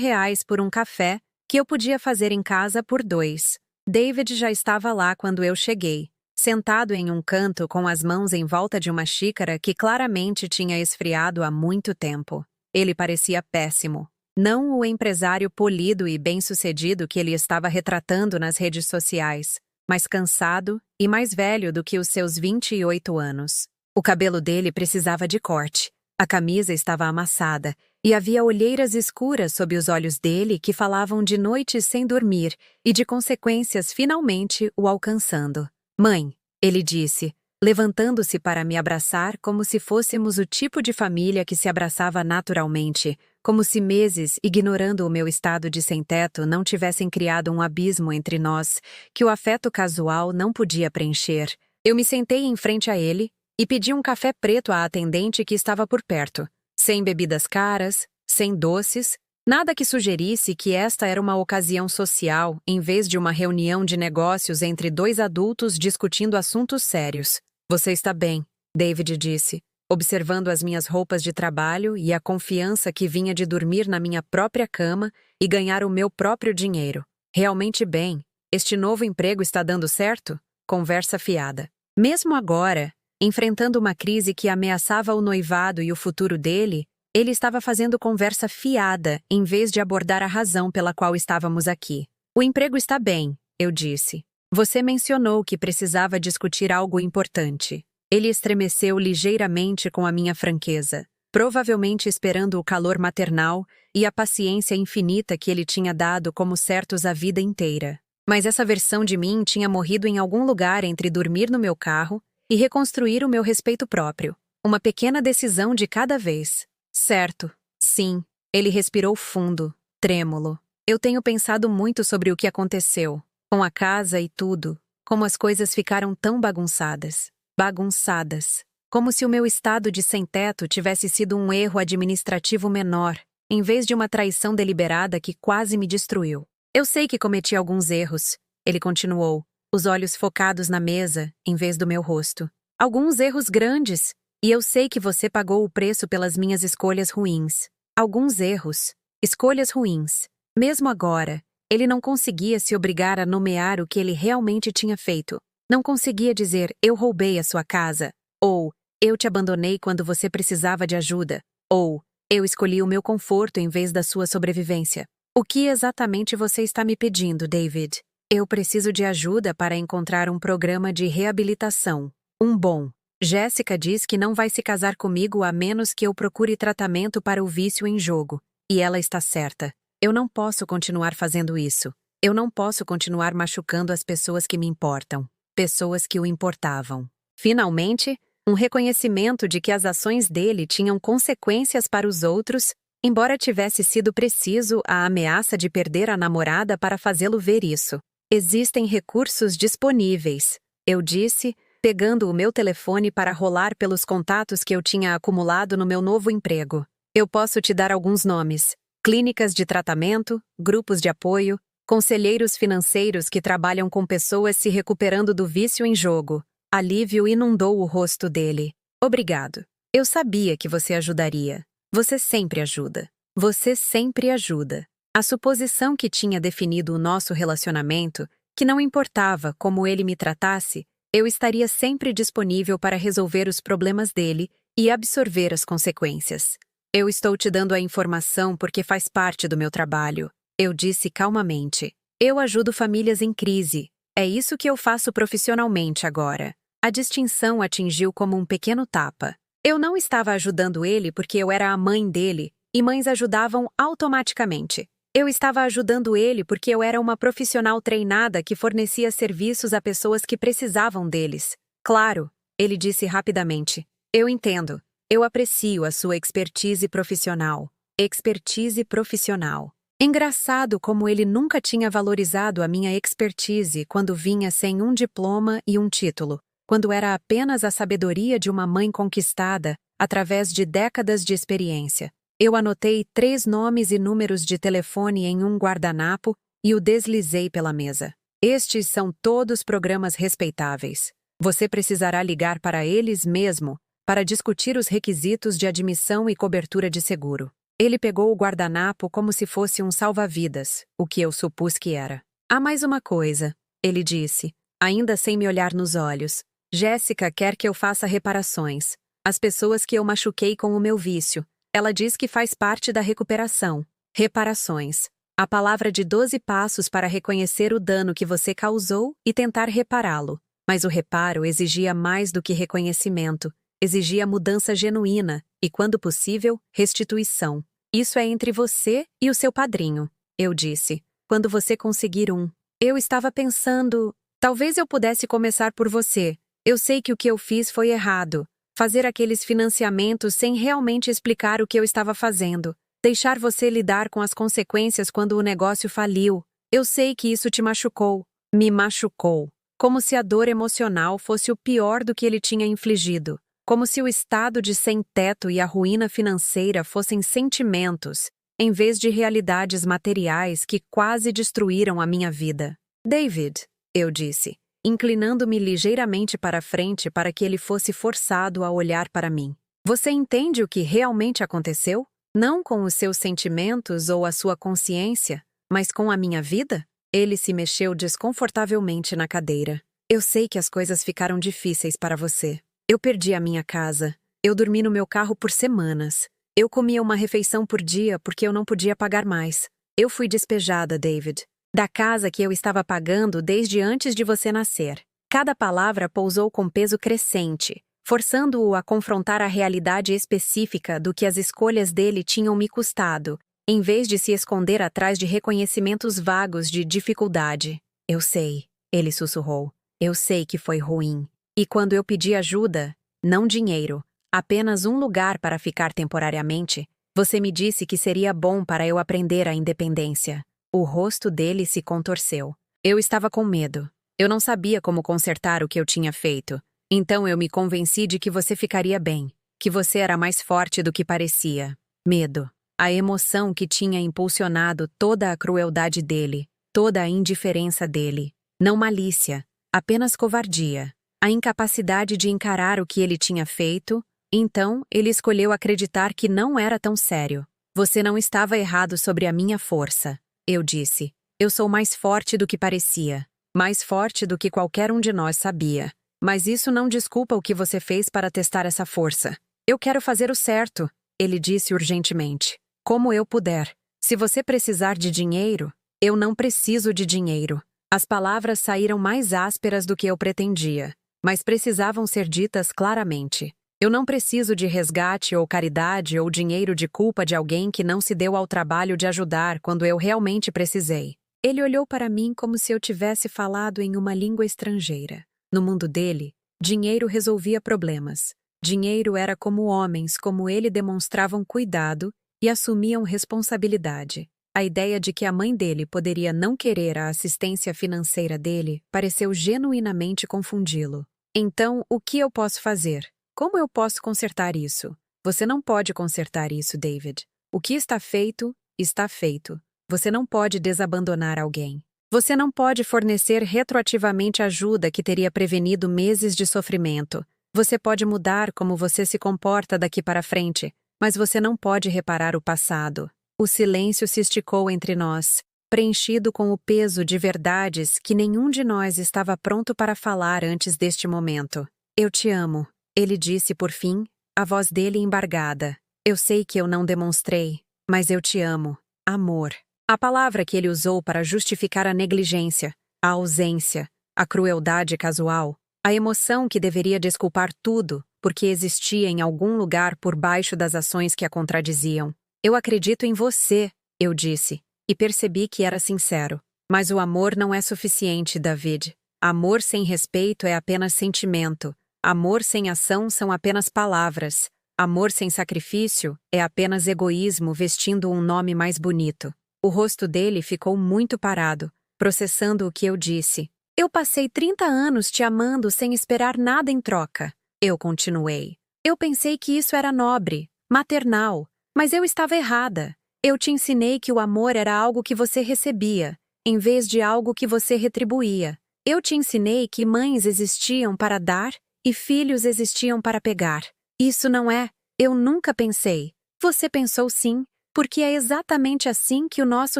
S1: por um café que eu podia fazer em casa por 2. David já estava lá quando eu cheguei, sentado em um canto com as mãos em volta de uma xícara que claramente tinha esfriado há muito tempo. Ele parecia péssimo. Não o empresário polido e bem-sucedido que ele estava retratando nas redes sociais, mas cansado e mais velho do que os seus 28 anos. O cabelo dele precisava de corte, a camisa estava amassada e havia olheiras escuras sob os olhos dele que falavam de noites sem dormir e de consequências finalmente o alcançando. Mãe, ele disse, levantando-se para me abraçar como se fôssemos o tipo de família que se abraçava naturalmente, como se meses ignorando o meu estado de sem-teto não tivessem criado um abismo entre nós que o afeto casual não podia preencher. Eu me sentei em frente a ele e pedi um café preto à atendente que estava por perto, sem bebidas caras, sem doces, nada que sugerisse que esta era uma ocasião social em vez de uma reunião de negócios entre dois adultos discutindo assuntos sérios. Você está bem, David disse, observando as minhas roupas de trabalho e a confiança que vinha de dormir na minha própria cama e ganhar o meu próprio dinheiro. Realmente bem. Este novo emprego está dando certo? Conversa fiada. Mesmo agora, enfrentando uma crise que ameaçava o noivado e o futuro dele, ele estava fazendo conversa fiada em vez de abordar a razão pela qual estávamos aqui. O emprego está bem, eu disse. Você mencionou que precisava discutir algo importante. Ele estremeceu ligeiramente com a minha franqueza. provavelmente esperando o calor maternal e a paciência infinita que ele tinha dado como certos a vida inteira. Mas essa versão de mim tinha morrido em algum lugar entre dormir no meu carro e reconstruir o meu respeito próprio. Uma pequena decisão de cada vez. Certo. Sim. Ele respirou fundo, trêmulo. Eu tenho pensado muito sobre o que aconteceu, com a casa e tudo, como as coisas ficaram tão bagunçadas. Bagunçadas. Como se o meu estado de sem-teto tivesse sido um erro administrativo menor, em vez de uma traição deliberada que quase me destruiu. Eu sei que cometi alguns erros, ele continuou, os olhos focados na mesa, em vez do meu rosto. Alguns erros grandes, e eu sei que você pagou o preço pelas minhas escolhas ruins. Alguns erros, escolhas ruins. Mesmo agora, ele não conseguia se obrigar a nomear o que ele realmente tinha feito. Não conseguia dizer, eu roubei a sua casa, ou eu te abandonei quando você precisava de ajuda, ou eu escolhi o meu conforto em vez da sua sobrevivência. O que exatamente você está me pedindo, David? Eu preciso de ajuda para encontrar um programa de reabilitação. Um bom. Jéssica diz que não vai se casar comigo a menos que eu procure tratamento para o vício em jogo. E ela está certa. Eu não posso continuar fazendo isso. Eu não posso continuar machucando as pessoas que me importam. Pessoas que o importavam. Finalmente, um reconhecimento de que as ações dele tinham consequências para os outros, embora tivesse sido preciso a ameaça de perder a namorada para fazê-lo ver isso. Existem recursos disponíveis, eu disse, pegando o meu telefone para rolar pelos contatos que eu tinha acumulado no meu novo emprego. Eu posso te dar alguns nomes. Clínicas de tratamento, grupos de apoio, conselheiros financeiros que trabalham com pessoas se recuperando do vício em jogo. Alívio inundou o rosto dele. Obrigado. Eu sabia que você ajudaria. Você sempre ajuda. Você sempre ajuda. A suposição que tinha definido o nosso relacionamento, que não importava como ele me tratasse, eu estaria sempre disponível para resolver os problemas dele e absorver as consequências. Eu estou te dando a informação porque faz parte do meu trabalho. Eu disse calmamente. Eu ajudo famílias em crise. É isso que eu faço profissionalmente agora. A distinção atingiu como um pequeno tapa. Eu não estava ajudando ele porque eu era a mãe dele, e mães ajudavam automaticamente. Eu estava ajudando ele porque eu era uma profissional treinada que fornecia serviços a pessoas que precisavam deles. Claro, ele disse rapidamente. Eu entendo. Eu aprecio a sua expertise profissional. Expertise profissional. Engraçado como ele nunca tinha valorizado a minha expertise quando vinha sem um diploma e um título, quando era apenas a sabedoria de uma mãe conquistada através de décadas de experiência. Eu anotei 3 nomes e números de telefone em um guardanapo e o deslizei pela mesa. Estes são todos programas respeitáveis. Você precisará ligar para eles mesmo para discutir os requisitos de admissão e cobertura de seguro. Ele pegou o guardanapo como se fosse um salva-vidas, o que eu supus que era. Há mais uma coisa, ele disse, ainda sem me olhar nos olhos. Jéssica quer que eu faça reparações. As pessoas que eu machuquei com o meu vício. Ela diz que faz parte da recuperação. Reparações. A palavra de 12 passos para reconhecer o dano que você causou e tentar repará-lo. Mas o reparo exigia mais do que reconhecimento. Exigia mudança genuína e, quando possível, restituição. Isso é entre você e o seu padrinho, eu disse. Quando você conseguir um. Eu estava pensando, talvez eu pudesse começar por você. Eu sei que o que eu fiz foi errado. Fazer aqueles financiamentos sem realmente explicar o que eu estava fazendo. Deixar você lidar com as consequências quando o negócio faliu. Eu sei que isso te machucou. Me machucou. Como se a dor emocional fosse o pior do que ele tinha infligido. Como se o estado de sem-teto e a ruína financeira fossem sentimentos, em vez de realidades materiais que quase destruíram a minha vida. David, eu disse, inclinando-me ligeiramente para frente para que ele fosse forçado a olhar para mim. Você entende o que realmente aconteceu? Não com os seus sentimentos ou a sua consciência, mas com a minha vida? Ele se mexeu desconfortavelmente na cadeira. Eu sei que as coisas ficaram difíceis para você. Eu perdi a minha casa. Eu dormi no meu carro por semanas. Eu comia uma refeição por dia porque eu não podia pagar mais. Eu fui despejada, David. Da casa que eu estava pagando desde antes de você nascer. Cada palavra pousou com peso crescente. forçando-o a confrontar a realidade específica do que as escolhas dele tinham me custado, em vez de se esconder atrás de reconhecimentos vagos de dificuldade. Eu sei, ele sussurrou. Eu sei que foi ruim. E quando eu pedi ajuda, não dinheiro, apenas um lugar para ficar temporariamente, você me disse que seria bom para eu aprender a independência. O rosto dele se contorceu. Eu estava com medo. Eu não sabia como consertar o que eu tinha feito. Então eu me convenci de que você ficaria bem, que você era mais forte do que parecia. Medo. A emoção que tinha impulsionado toda a crueldade dele, toda a indiferença dele. Não malícia, apenas covardia. A incapacidade de encarar o que ele tinha feito. Então, ele escolheu acreditar que não era tão sério. Você não estava errado sobre a minha força, eu disse. Eu sou mais forte do que parecia. Mais forte do que qualquer um de nós sabia. Mas isso não desculpa o que você fez para testar essa força. Eu quero fazer o certo, ele disse urgentemente. Como eu puder. Se você precisar de dinheiro, eu não preciso de dinheiro. As palavras saíram mais ásperas do que eu pretendia, mas precisavam ser ditas claramente. Eu não preciso de resgate ou caridade ou dinheiro de culpa de alguém que não se deu ao trabalho de ajudar quando eu realmente precisei. Ele olhou para mim como se eu tivesse falado em uma língua estrangeira. No mundo dele, dinheiro resolvia problemas. Dinheiro era como homens como ele demonstravam cuidado e assumiam responsabilidade. A ideia de que a mãe dele poderia não querer a assistência financeira dele pareceu genuinamente confundi-lo. Então, o que eu posso fazer? Como eu posso consertar isso? Você não pode consertar isso, David. O que está feito, está feito. Você não pode desabandonar alguém. Você não pode fornecer retroativamente ajuda que teria prevenido meses de sofrimento. Você pode mudar como você se comporta daqui para frente, mas você não pode reparar o passado. O silêncio se esticou entre nós, preenchido com o peso de verdades que nenhum de nós estava pronto para falar antes deste momento. Eu te amo, ele disse por fim, a voz dele embargada. Eu sei que eu não demonstrei, mas eu te amo. Amor. A palavra que ele usou para justificar a negligência, a ausência, a crueldade casual, a emoção que deveria desculpar tudo porque existia em algum lugar por baixo das ações que a contradiziam. Eu acredito em você, eu disse, e percebi que era sincero. Mas o amor não é suficiente, David. Amor sem respeito é apenas sentimento. Amor sem ação são apenas palavras. Amor sem sacrifício é apenas egoísmo vestindo um nome mais bonito. O rosto dele ficou muito parado, processando o que eu disse. Eu passei 30 anos te amando sem esperar nada em troca. Eu continuei. Eu pensei que isso era nobre, maternal, mas eu estava errada. Eu te ensinei que o amor era algo que você recebia, em vez de algo que você retribuía. Eu te ensinei que mães existiam para dar e filhos existiam para pegar. Isso não é. Eu nunca pensei. Você pensou sim. Porque é exatamente assim que o nosso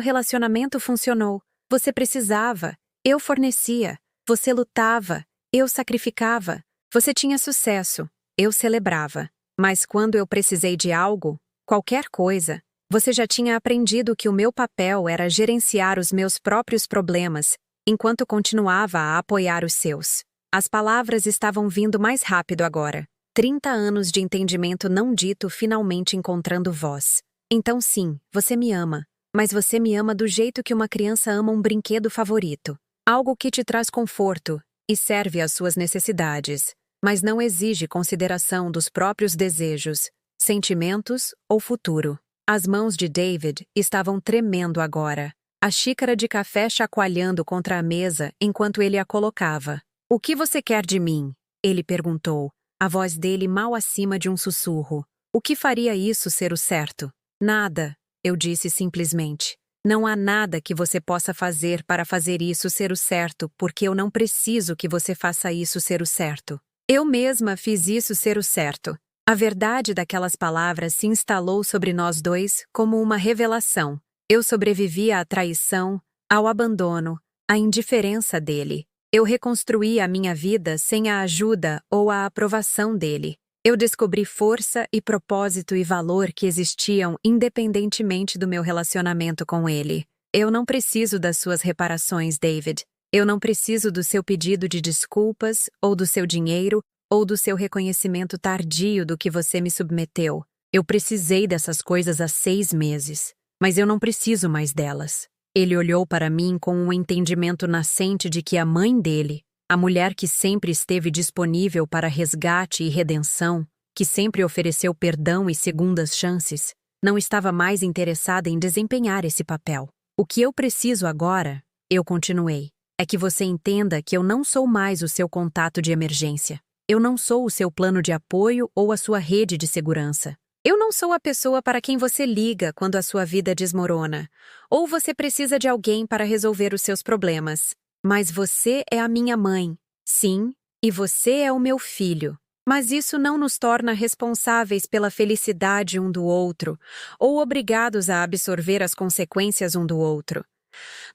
S1: relacionamento funcionou. Você precisava, eu fornecia. Você lutava, eu sacrificava. Você tinha sucesso, eu celebrava. Mas quando eu precisei de algo, qualquer coisa, você já tinha aprendido que o meu papel era gerenciar os meus próprios problemas, enquanto continuava a apoiar os seus. As palavras estavam vindo mais rápido agora. 30 anos de entendimento não dito finalmente encontrando voz. Então sim, você me ama, mas você me ama do jeito que uma criança ama um brinquedo favorito. Algo que te traz conforto e serve às suas necessidades, mas não exige consideração dos próprios desejos, sentimentos ou futuro. As mãos de David estavam tremendo agora, a xícara de café chacoalhando contra a mesa enquanto ele a colocava. O que você quer de mim? Ele perguntou, a voz dele mal acima de um sussurro. O que faria isso ser o certo? Nada, eu disse simplesmente. Não há nada que você possa fazer para fazer isso ser o certo, porque eu não preciso que você faça isso ser o certo. Eu mesma fiz isso ser o certo. A verdade daquelas palavras se instalou sobre nós dois como uma revelação. Eu sobrevivi à traição, ao abandono, à indiferença dele. Eu reconstruí a minha vida sem a ajuda ou a aprovação dele. Eu descobri força e propósito e valor que existiam independentemente do meu relacionamento com ele. Eu não preciso das suas reparações, David. Eu não preciso do seu pedido de desculpas, ou do seu dinheiro, ou do seu reconhecimento tardio do que você me submeteu. Eu precisei dessas coisas há 6 meses, mas eu não preciso mais delas. Ele olhou para mim com um entendimento nascente de que a mãe dele, a mulher que sempre esteve disponível para resgate e redenção, que sempre ofereceu perdão e segundas chances, não estava mais interessada em desempenhar esse papel. O que eu preciso agora, eu continuei, é que você entenda que eu não sou mais o seu contato de emergência. Eu não sou o seu plano de apoio ou a sua rede de segurança. Eu não sou a pessoa para quem você liga quando a sua vida desmorona, ou você precisa de alguém para resolver os seus problemas. Mas você é a minha mãe, sim, e você é o meu filho. Mas isso não nos torna responsáveis pela felicidade um do outro, ou obrigados a absorver as consequências um do outro.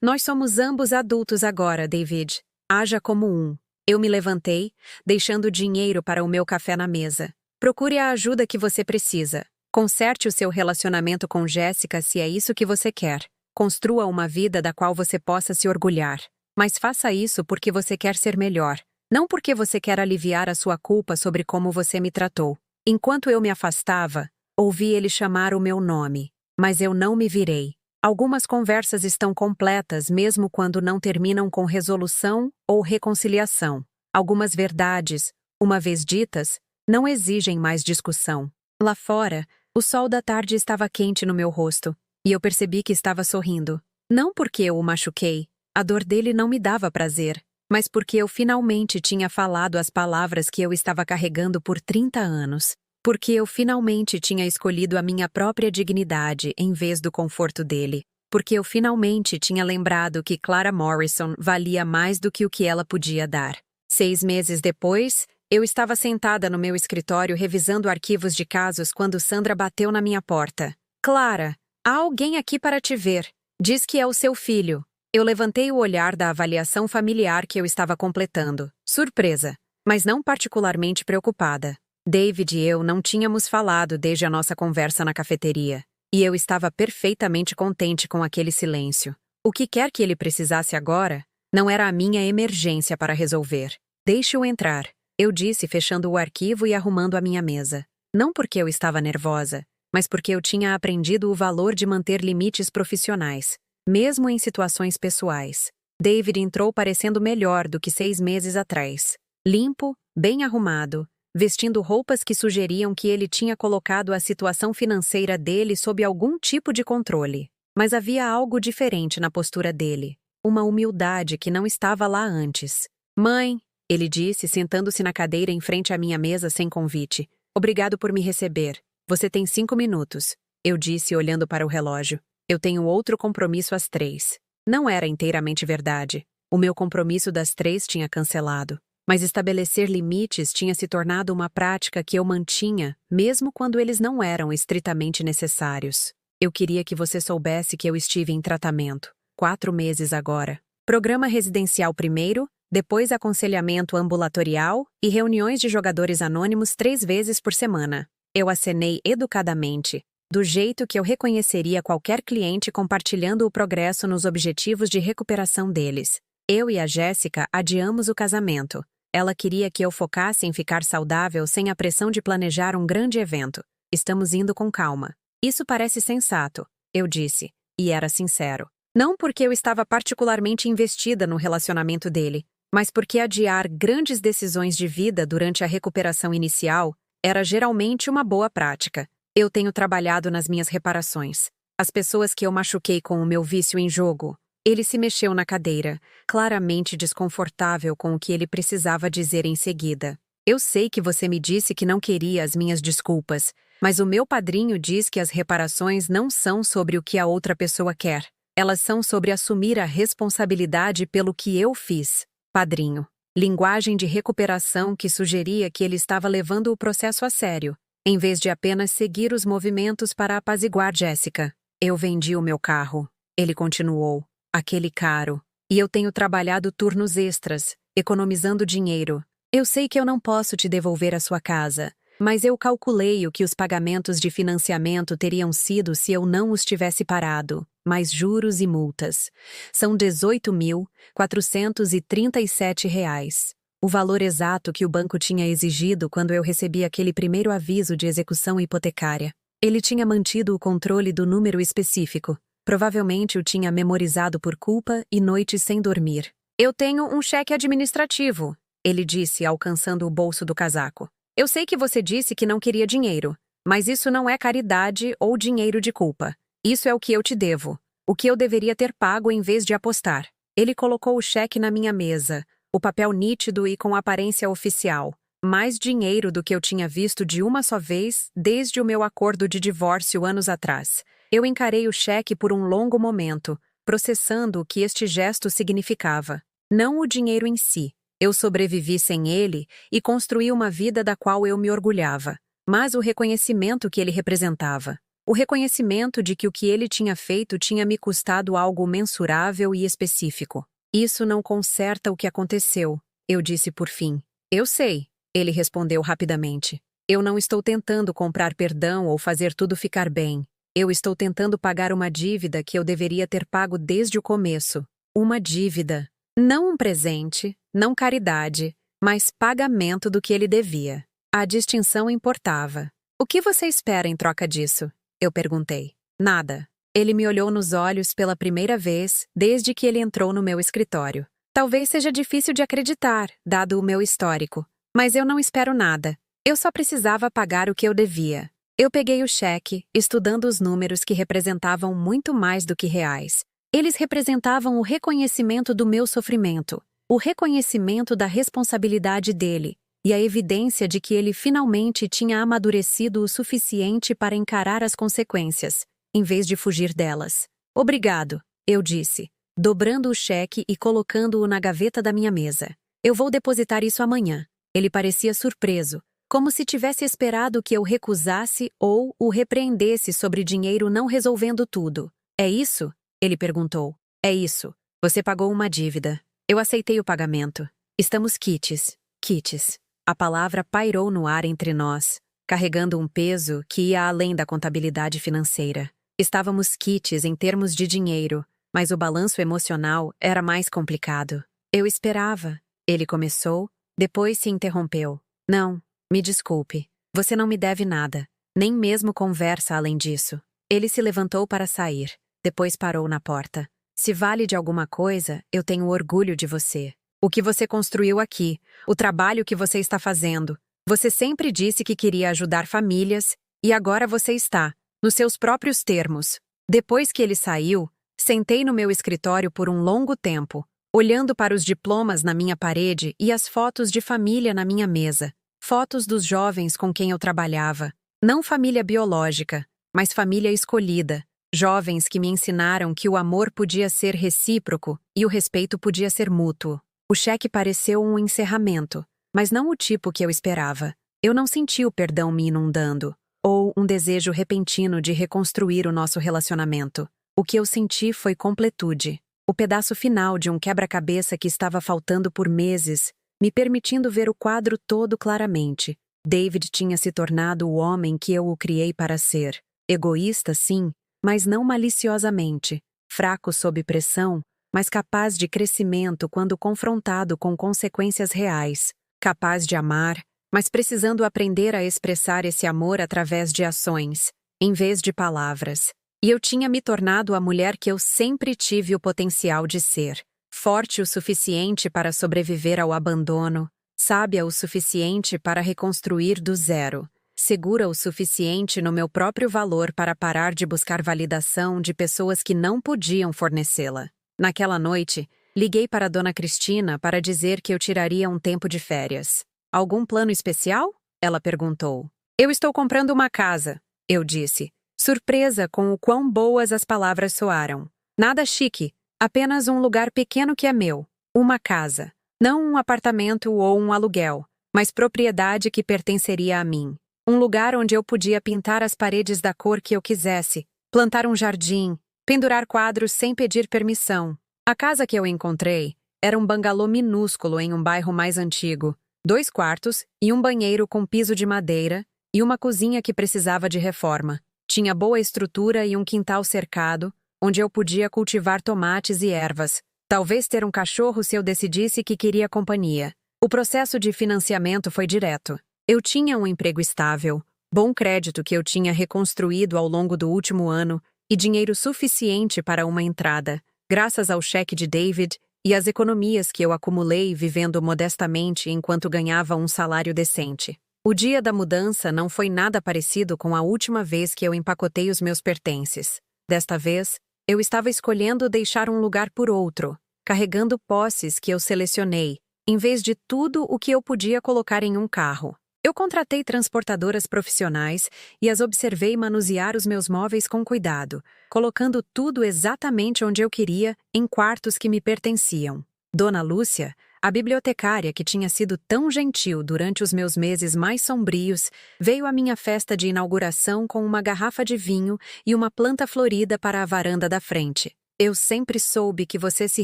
S1: Nós somos ambos adultos agora, David. Haja como um. Eu me levantei, deixando dinheiro para o meu café na mesa. Procure a ajuda que você precisa. Conserte o seu relacionamento com Jessica se é isso que você quer. Construa uma vida da qual você possa se orgulhar. Mas faça isso porque você quer ser melhor, não porque você quer aliviar a sua culpa sobre como você me tratou. Enquanto eu me afastava, ouvi ele chamar o meu nome, mas eu não me virei. Algumas conversas estão completas mesmo quando não terminam com resolução ou reconciliação. Algumas verdades, uma vez ditas, não exigem mais discussão. Lá fora, o sol da tarde estava quente no meu rosto, e eu percebi que estava sorrindo. Não porque eu o machuquei, a dor dele não me dava prazer, mas porque eu finalmente tinha falado as palavras que eu estava carregando por 30 anos. Porque eu finalmente tinha escolhido a minha própria dignidade em vez do conforto dele. Porque eu finalmente tinha lembrado que Clara Morrison valia mais do que o que ela podia dar. 6 meses depois, eu estava sentada no meu escritório revisando arquivos de casos quando Sandra bateu na minha porta. Clara, há alguém aqui para te ver. Diz que é o seu filho. Eu levantei o olhar da avaliação familiar que eu estava completando. Surpresa, mas não particularmente preocupada. David e eu não tínhamos falado desde a nossa conversa na cafeteria, e eu estava perfeitamente contente com aquele silêncio. O que quer que ele precisasse agora, não era a minha emergência para resolver. Deixe-o entrar, eu disse fechando o arquivo e arrumando a minha mesa. Não porque eu estava nervosa, mas porque eu tinha aprendido o valor de manter limites profissionais, mesmo em situações pessoais. David entrou parecendo melhor do que 6 meses atrás. Limpo, bem arrumado, vestindo roupas que sugeriam que ele tinha colocado a situação financeira dele sob algum tipo de controle. Mas havia algo diferente na postura dele, uma humildade que não estava lá antes. Mãe, ele disse, sentando-se na cadeira em frente à minha mesa sem convite. Obrigado por me receber. Você tem 5 minutos, eu disse olhando para o relógio. Eu tenho outro compromisso às 3. Não era inteiramente verdade. O meu compromisso das 3 tinha cancelado. Mas estabelecer limites tinha se tornado uma prática que eu mantinha, mesmo quando eles não eram estritamente necessários. Eu queria que você soubesse que eu estive em tratamento. 4 meses agora. Programa residencial primeiro, depois aconselhamento ambulatorial e reuniões de jogadores anônimos 3 vezes por semana. Eu acenei educadamente, do jeito que eu reconheceria qualquer cliente compartilhando o progresso nos objetivos de recuperação deles. Eu e a Jéssica adiamos o casamento. Ela queria que eu focasse em ficar saudável sem a pressão de planejar um grande evento. Estamos indo com calma. Isso parece sensato, eu disse, e era sincero. Não porque eu estava particularmente investida no relacionamento dele, mas porque adiar grandes decisões de vida durante a recuperação inicial era geralmente uma boa prática. Eu tenho trabalhado nas minhas reparações. As pessoas que eu machuquei com o meu vício em jogo. Ele se mexeu na cadeira, claramente desconfortável com o que ele precisava dizer em seguida. Eu sei que você me disse que não queria as minhas desculpas, mas o meu padrinho diz que as reparações não são sobre o que a outra pessoa quer. Elas são sobre assumir a responsabilidade pelo que eu fiz. Padrinho. Linguagem de recuperação que sugeria que ele estava levando o processo a sério, em vez de apenas seguir os movimentos para apaziguar Jéssica. Eu vendi o meu carro. Ele continuou. Aquele caro. E eu tenho trabalhado turnos extras, economizando dinheiro. Eu sei que eu não posso te devolver a sua casa, mas eu calculei o que os pagamentos de financiamento teriam sido se eu não os tivesse parado, mais juros e multas. São R$ 18.437. o valor exato que o banco tinha exigido quando eu recebi aquele primeiro aviso de execução hipotecária. Ele tinha mantido o controle do número específico. Provavelmente o tinha memorizado por culpa e noites sem dormir. Eu tenho um cheque administrativo, ele disse, alcançando o bolso do casaco. Eu sei que você disse que não queria dinheiro, mas isso não é caridade ou dinheiro de culpa. Isso é o que eu te devo. O que eu deveria ter pago em vez de apostar. Ele colocou o cheque na minha mesa, o papel nítido e com aparência oficial. Mais dinheiro do que eu tinha visto de uma só vez desde o meu acordo de divórcio anos atrás. Eu encarei o cheque por um longo momento, processando o que este gesto significava. Não o dinheiro em si. Eu sobrevivi sem ele e construí uma vida da qual eu me orgulhava. Mas o reconhecimento que ele representava. O reconhecimento de que o que ele tinha feito tinha me custado algo mensurável e específico. Isso não conserta o que aconteceu, eu disse por fim. Eu sei, ele respondeu rapidamente. Eu não estou tentando comprar perdão ou fazer tudo ficar bem. Eu estou tentando pagar uma dívida que eu deveria ter pago desde o começo. Uma dívida. Não um presente, não caridade, mas pagamento do que ele devia. A distinção importava. O que você espera em troca disso? Eu perguntei. Nada. Ele me olhou nos olhos pela primeira vez desde que ele entrou no meu escritório. Talvez seja difícil de acreditar, dado o meu histórico. Mas eu não espero nada. Eu só precisava pagar o que eu devia. Eu peguei o cheque, estudando os números que representavam muito mais do que reais. Eles representavam o reconhecimento do meu sofrimento, o reconhecimento da responsabilidade dele e a evidência de que ele finalmente tinha amadurecido o suficiente para encarar as consequências, em vez de fugir delas. Obrigado, eu disse, dobrando o cheque e colocando-o na gaveta da minha mesa. Eu vou depositar isso amanhã. Ele parecia surpreso, como se tivesse esperado que eu recusasse ou o repreendesse sobre dinheiro não resolvendo tudo. É isso? Ele perguntou. É isso. Você pagou uma dívida. Eu aceitei o pagamento. Estamos quites. Quites. A palavra pairou no ar entre nós, carregando um peso que ia além da contabilidade financeira. Estávamos quites em termos de dinheiro, mas o balanço emocional era mais complicado. Eu esperava. Ele começou, depois se interrompeu. Não. Me desculpe, você não me deve nada, nem mesmo conversa além disso. Ele se levantou para sair, depois parou na porta. Se vale de alguma coisa, eu tenho orgulho de você. O que você construiu aqui, o trabalho que você está fazendo. Você sempre disse que queria ajudar famílias, e agora você está, nos seus próprios termos. Depois que ele saiu, sentei no meu escritório por um longo tempo, olhando para os diplomas na minha parede e as fotos de família na minha mesa. Fotos dos jovens com quem eu trabalhava. Não família biológica, mas família escolhida. Jovens que me ensinaram que o amor podia ser recíproco e o respeito podia ser mútuo. O cheque pareceu um encerramento, mas não o tipo que eu esperava. Eu não senti o perdão me inundando, ou um desejo repentino de reconstruir o nosso relacionamento. O que eu senti foi completude. O pedaço final de um quebra-cabeça que estava faltando por meses, me permitindo ver o quadro todo claramente. David tinha se tornado o homem que eu o criei para ser. Egoísta, sim, mas não maliciosamente. Fraco sob pressão, mas capaz de crescimento quando confrontado com consequências reais. Capaz de amar, mas precisando aprender a expressar esse amor através de ações, em vez de palavras. E eu tinha me tornado a mulher que eu sempre tive o potencial de ser. Forte o suficiente para sobreviver ao abandono, sábia o suficiente para reconstruir do zero, segura o suficiente no meu próprio valor para parar de buscar validação de pessoas que não podiam fornecê-la. Naquela noite, liguei para Dona Cristina para dizer que eu tiraria um tempo de férias. Algum plano especial? Ela perguntou. Eu estou comprando uma casa, eu disse, surpresa com o quão boas as palavras soaram. Nada chique. Apenas um lugar pequeno que é meu, uma casa. Não um apartamento ou um aluguel, mas propriedade que pertenceria a mim. Um lugar onde eu podia pintar as paredes da cor que eu quisesse, plantar um jardim, pendurar quadros sem pedir permissão. A casa que eu encontrei era um bangalô minúsculo em um bairro mais antigo, 2 quartos e um banheiro com piso de madeira e uma cozinha que precisava de reforma. Tinha boa estrutura e um quintal cercado, onde eu podia cultivar tomates e ervas. Talvez ter um cachorro se eu decidisse que queria companhia. O processo de financiamento foi direto. Eu tinha um emprego estável, bom crédito que eu tinha reconstruído ao longo do último ano e dinheiro suficiente para uma entrada, graças ao cheque de David e às economias que eu acumulei vivendo modestamente enquanto ganhava um salário decente. O dia da mudança não foi nada parecido com a última vez que eu empacotei os meus pertences. Desta vez, eu estava escolhendo deixar um lugar por outro, carregando posses que eu selecionei, em vez de tudo o que eu podia colocar em um carro. Eu contratei transportadoras profissionais e as observei manusear os meus móveis com cuidado, colocando tudo exatamente onde eu queria, em quartos que me pertenciam. Dona Lúcia, a bibliotecária que tinha sido tão gentil durante os meus meses mais sombrios, veio à minha festa de inauguração com uma garrafa de vinho e uma planta florida para a varanda da frente. Eu sempre soube que você se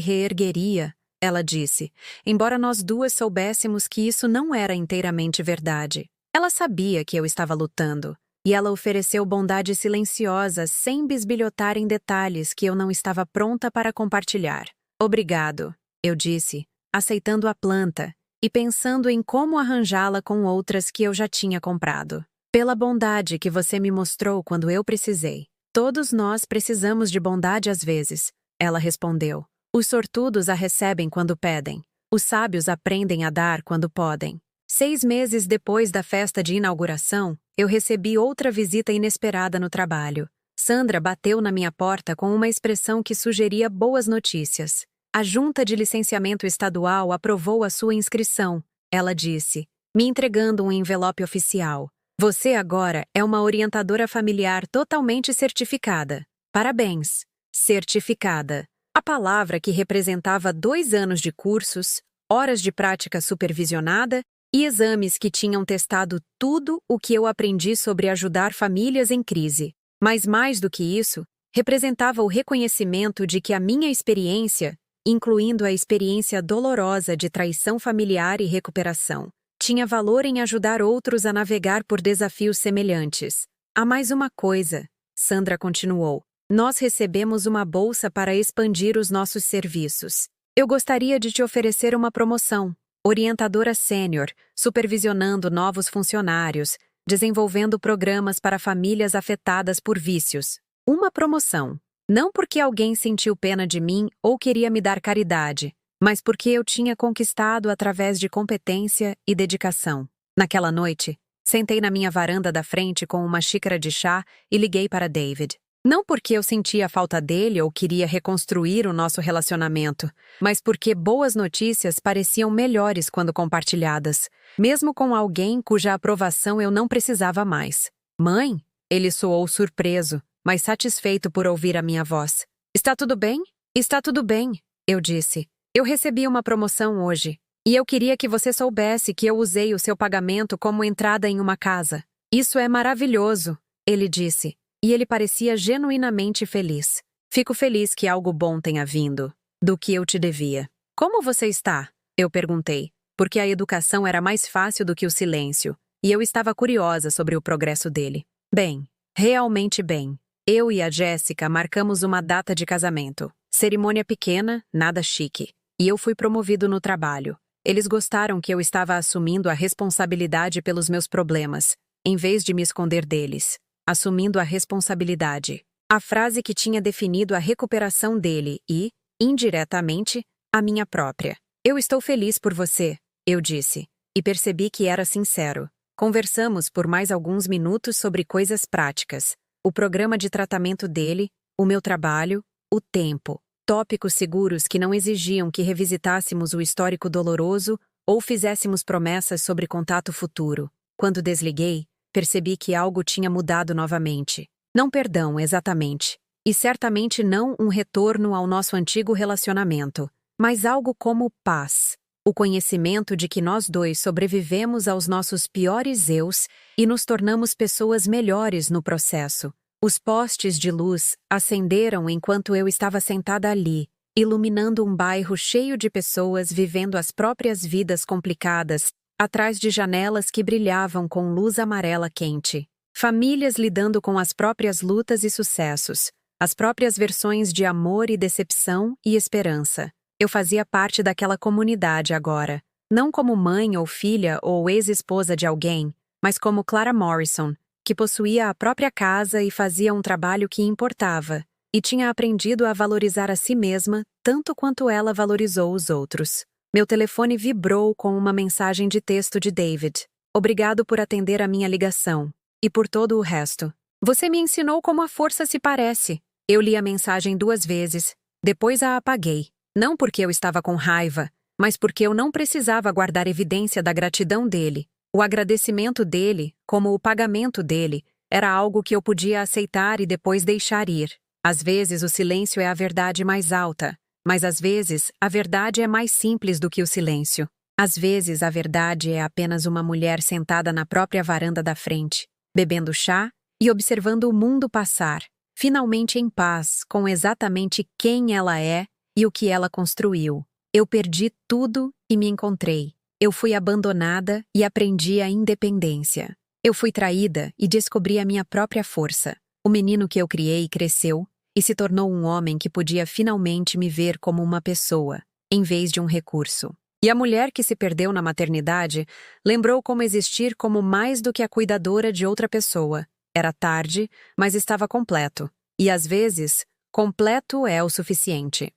S1: reergueria, ela disse, embora nós duas soubéssemos que isso não era inteiramente verdade. Ela sabia que eu estava lutando, e ela ofereceu bondade silenciosa sem bisbilhotar em detalhes que eu não estava pronta para compartilhar. Obrigado, eu disse, aceitando a planta e pensando em como arranjá-la com outras que eu já tinha comprado. Pela bondade que você me mostrou quando eu precisei. Todos nós precisamos de bondade às vezes, ela respondeu. Os sortudos a recebem quando pedem. Os sábios aprendem a dar quando podem. 6 meses depois da festa de inauguração, eu recebi outra visita inesperada no trabalho. Sandra bateu na minha porta com uma expressão que sugeria boas notícias. A Junta de Licenciamento Estadual aprovou a sua inscrição, ela disse, me entregando um envelope oficial. Você agora é uma orientadora familiar totalmente certificada. Parabéns. Certificada. A palavra que representava 2 anos de cursos, horas de prática supervisionada e exames que tinham testado tudo o que eu aprendi sobre ajudar famílias em crise. Mas mais do que isso, representava o reconhecimento de que a minha experiência, incluindo a experiência dolorosa de traição familiar e recuperação, tinha valor em ajudar outros a navegar por desafios semelhantes. Há mais uma coisa, Sandra continuou. Nós recebemos uma bolsa para expandir os nossos serviços. Eu gostaria de te oferecer uma promoção. Orientadora sênior, supervisionando novos funcionários, desenvolvendo programas para famílias afetadas por vícios. Uma promoção. Não porque alguém sentiu pena de mim ou queria me dar caridade, mas porque eu tinha conquistado através de competência e dedicação. Naquela noite, sentei na minha varanda da frente com uma xícara de chá e liguei para David. Não porque eu sentia a falta dele ou queria reconstruir o nosso relacionamento, mas porque boas notícias pareciam melhores quando compartilhadas, mesmo com alguém cuja aprovação eu não precisava mais. Mãe? Ele soou surpreso, mas satisfeito por ouvir a minha voz. Está tudo bem? Está tudo bem, eu disse. Eu recebi uma promoção hoje, e eu queria que você soubesse que eu usei o seu pagamento como entrada em uma casa. Isso é maravilhoso, ele disse. E ele parecia genuinamente feliz. Fico feliz que algo bom tenha vindo, do que eu te devia. Como você está? Eu perguntei, porque a educação era mais fácil do que o silêncio, e eu estava curiosa sobre o progresso dele. Bem, realmente bem. Eu e a Jéssica marcamos uma data de casamento. Cerimônia pequena, nada chique. E eu fui promovido no trabalho. Eles gostaram que eu estava assumindo a responsabilidade pelos meus problemas, em vez de me esconder deles. Assumindo a responsabilidade. A frase que tinha definido a recuperação dele e, indiretamente, a minha própria. Eu estou feliz por você, eu disse, e percebi que era sincero. Conversamos por mais alguns minutos sobre coisas práticas. O programa de tratamento dele, o meu trabalho, o tempo. Tópicos seguros que não exigiam que revisitássemos o histórico doloroso ou fizéssemos promessas sobre contato futuro. Quando desliguei, percebi que algo tinha mudado novamente. Não perdão, exatamente. E certamente não um retorno ao nosso antigo relacionamento, mas algo como paz. O conhecimento de que nós dois sobrevivemos aos nossos piores eus e nos tornamos pessoas melhores no processo. Os postes de luz acenderam enquanto eu estava sentada ali, iluminando um bairro cheio de pessoas vivendo as próprias vidas complicadas, atrás de janelas que brilhavam com luz amarela quente. Famílias lidando com as próprias lutas e sucessos, as próprias versões de amor e decepção e esperança. Eu fazia parte daquela comunidade agora. Não como mãe ou filha ou ex-esposa de alguém, mas como Clara Morrison, que possuía a própria casa e fazia um trabalho que importava, e tinha aprendido a valorizar a si mesma tanto quanto ela valorizou os outros. Meu telefone vibrou com uma mensagem de texto de David. Obrigado por atender a minha ligação. E por todo o resto. Você me ensinou como a força se parece. Eu li a mensagem 2 vezes. Depois a apaguei. Não porque eu estava com raiva, mas porque eu não precisava guardar evidência da gratidão dele. O agradecimento dele, como o pagamento dele, era algo que eu podia aceitar e depois deixar ir. Às vezes o silêncio é a verdade mais alta, mas às vezes a verdade é mais simples do que o silêncio. Às vezes a verdade é apenas uma mulher sentada na própria varanda da frente, bebendo chá e observando o mundo passar, finalmente em paz com exatamente quem ela é e o que ela construiu. Eu perdi tudo e me encontrei. Eu fui abandonada e aprendi a independência. Eu fui traída e descobri a minha própria força. O menino que eu criei cresceu e se tornou um homem que podia finalmente me ver como uma pessoa, em vez de um recurso. E a mulher que se perdeu na maternidade lembrou como existir como mais do que a cuidadora de outra pessoa. Era tarde, mas estava completo. E às vezes, completo é o suficiente.